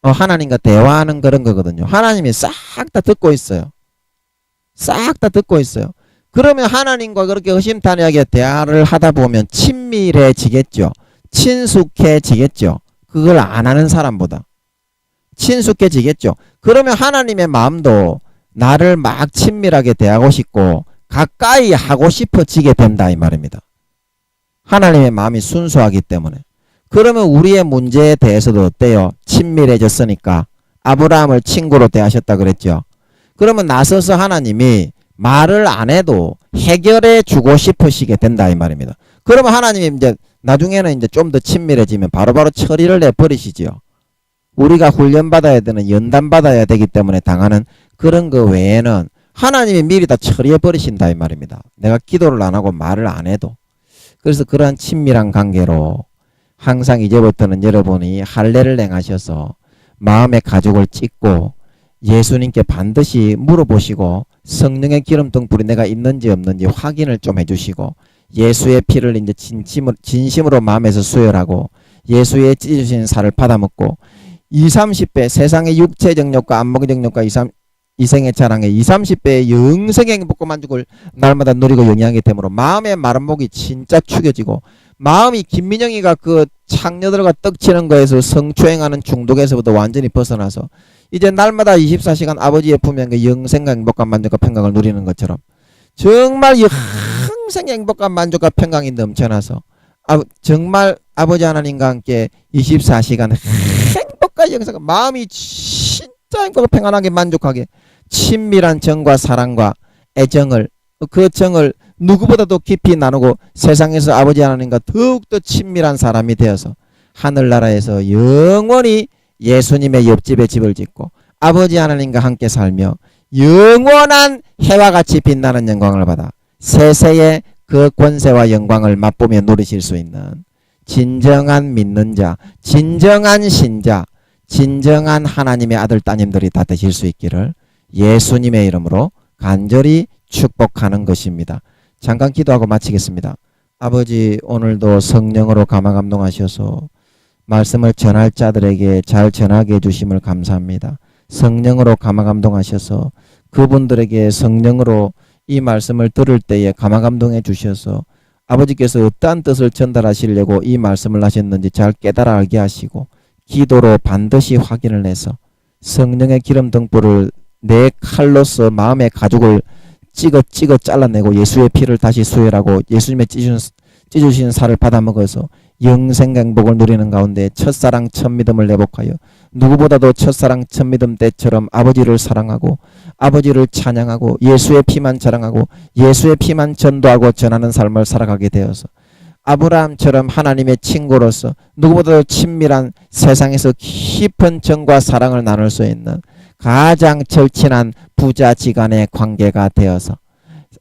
S1: 하나님과 대화하는 그런 거거든요. 하나님이 싹 다 듣고 있어요. 싹 다 듣고 있어요. 그러면 하나님과 그렇게 허심탄회하게 대화를 하다 보면 친밀해지겠죠. 친숙해지겠죠. 그걸 안 하는 사람보다 친숙해지겠죠. 그러면 하나님의 마음도 나를 막 친밀하게 대하고 싶고 가까이 하고 싶어지게 된다 이 말입니다. 하나님의 마음이 순수하기 때문에. 그러면 우리의 문제에 대해서도 어때요? 친밀해졌으니까. 아브라함을 친구로 대하셨다 그랬죠. 그러면 나서서 하나님이 말을 안 해도 해결해 주고 싶으시게 된다 이 말입니다. 그러면 하나님이 이제 나중에는 이제 좀 더 친밀해지면 바로바로 처리를 내버리시지요. 우리가 훈련받아야 되는, 연단받아야 되기 때문에 당하는 그런 거 외에는 하나님이 미리 다 처리해 버리신다 이 말입니다. 내가 기도를 안 하고 말을 안 해도. 그래서 그러한 친밀한 관계로 항상 이제부터는 여러분이 할례를 행하셔서 마음의 가죽을 찢고 예수님께 반드시 물어보시고 성령의 기름 등불이 내가 있는지 없는지 확인을 좀 해주시고 예수의 피를 이제 진심으로 마음에서 수혈하고 예수의 찢으신 살을 받아먹고 20, 30배 세상의 육체적 욕과 안목적 욕과 이생의 자랑에 20, 30배의 영생의 행복과 만족을 날마다 누리고 영향하기 때문에 마음의 마른 목이 진짜 축여지고 마음이 김민영이가 그 창녀들과 떡치는 거에서 성추행하는 중독에서부터 완전히 벗어나서 이제 날마다 24시간 아버지의 품에 그 영생과 행복과 만족과 평강을 누리는 것처럼 정말 영생의 행복과 만족과 평강이 넘쳐나서 정말 아버지 하나님과 함께 24시간 행복과 영생과 마음이 진짜 행복하고 평안하게 만족하게 친밀한 정과 사랑과 애정을 그 정을 누구보다도 깊이 나누고 세상에서 아버지 하나님과 더욱더 친밀한 사람이 되어서 하늘나라에서 영원히 예수님의 옆집에 집을 짓고 아버지 하나님과 함께 살며 영원한 해와 같이 빛나는 영광을 받아 세세의 그 권세와 영광을 맛보며 누리실 수 있는 진정한 믿는 자, 진정한 신자, 진정한 하나님의 아들 따님들이 다 되실 수 있기를 예수님의 이름으로 간절히 축복하는 것입니다. 잠깐 기도하고 마치겠습니다. 아버지, 오늘도 성령으로 감화감동하셔서 말씀을 전할 자들에게 잘 전하게 해주심을 감사합니다. 성령으로 감화감동하셔서 그분들에게 성령으로 이 말씀을 들을 때에 감화감동해 주셔서 아버지께서 어떠한 뜻을 전달하시려고 이 말씀을 하셨는지 잘 깨달아 알게 하시고 기도로 반드시 확인을 해서 성령의 기름 등불을 내 칼로서 마음의 가죽을 찍어 잘라내고 예수의 피를 다시 수혈하고 예수님의 찢으신 살을 받아먹어서 영생 행복을 누리는 가운데 첫사랑 첫믿음을 회복하여 누구보다도 첫사랑 첫믿음 때처럼 아버지를 사랑하고 아버지를 찬양하고 예수의 피만 자랑하고 예수의 피만 전도하고 전하는 삶을 살아가게 되어서 아브라함처럼 하나님의 친구로서 누구보다도 친밀한 세상에서 깊은 정과 사랑을 나눌 수 있는 가장 절친한 부자지간의 관계가 되어서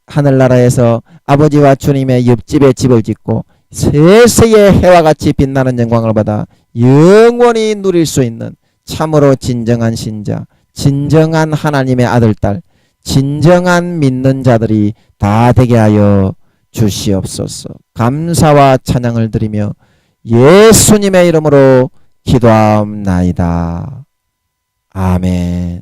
S1: 하늘나라에서 아버지와 주님의 옆집에 집을 짓고 세세의 해와 같이 빛나는 영광을 받아 영원히 누릴 수 있는 참으로 진정한 신자, 진정한 하나님의 아들딸, 진정한 믿는 자들이 다 되게 하여 주시옵소서. 감사와 찬양을 드리며 예수님의 이름으로 기도하옵나이다. 아멘.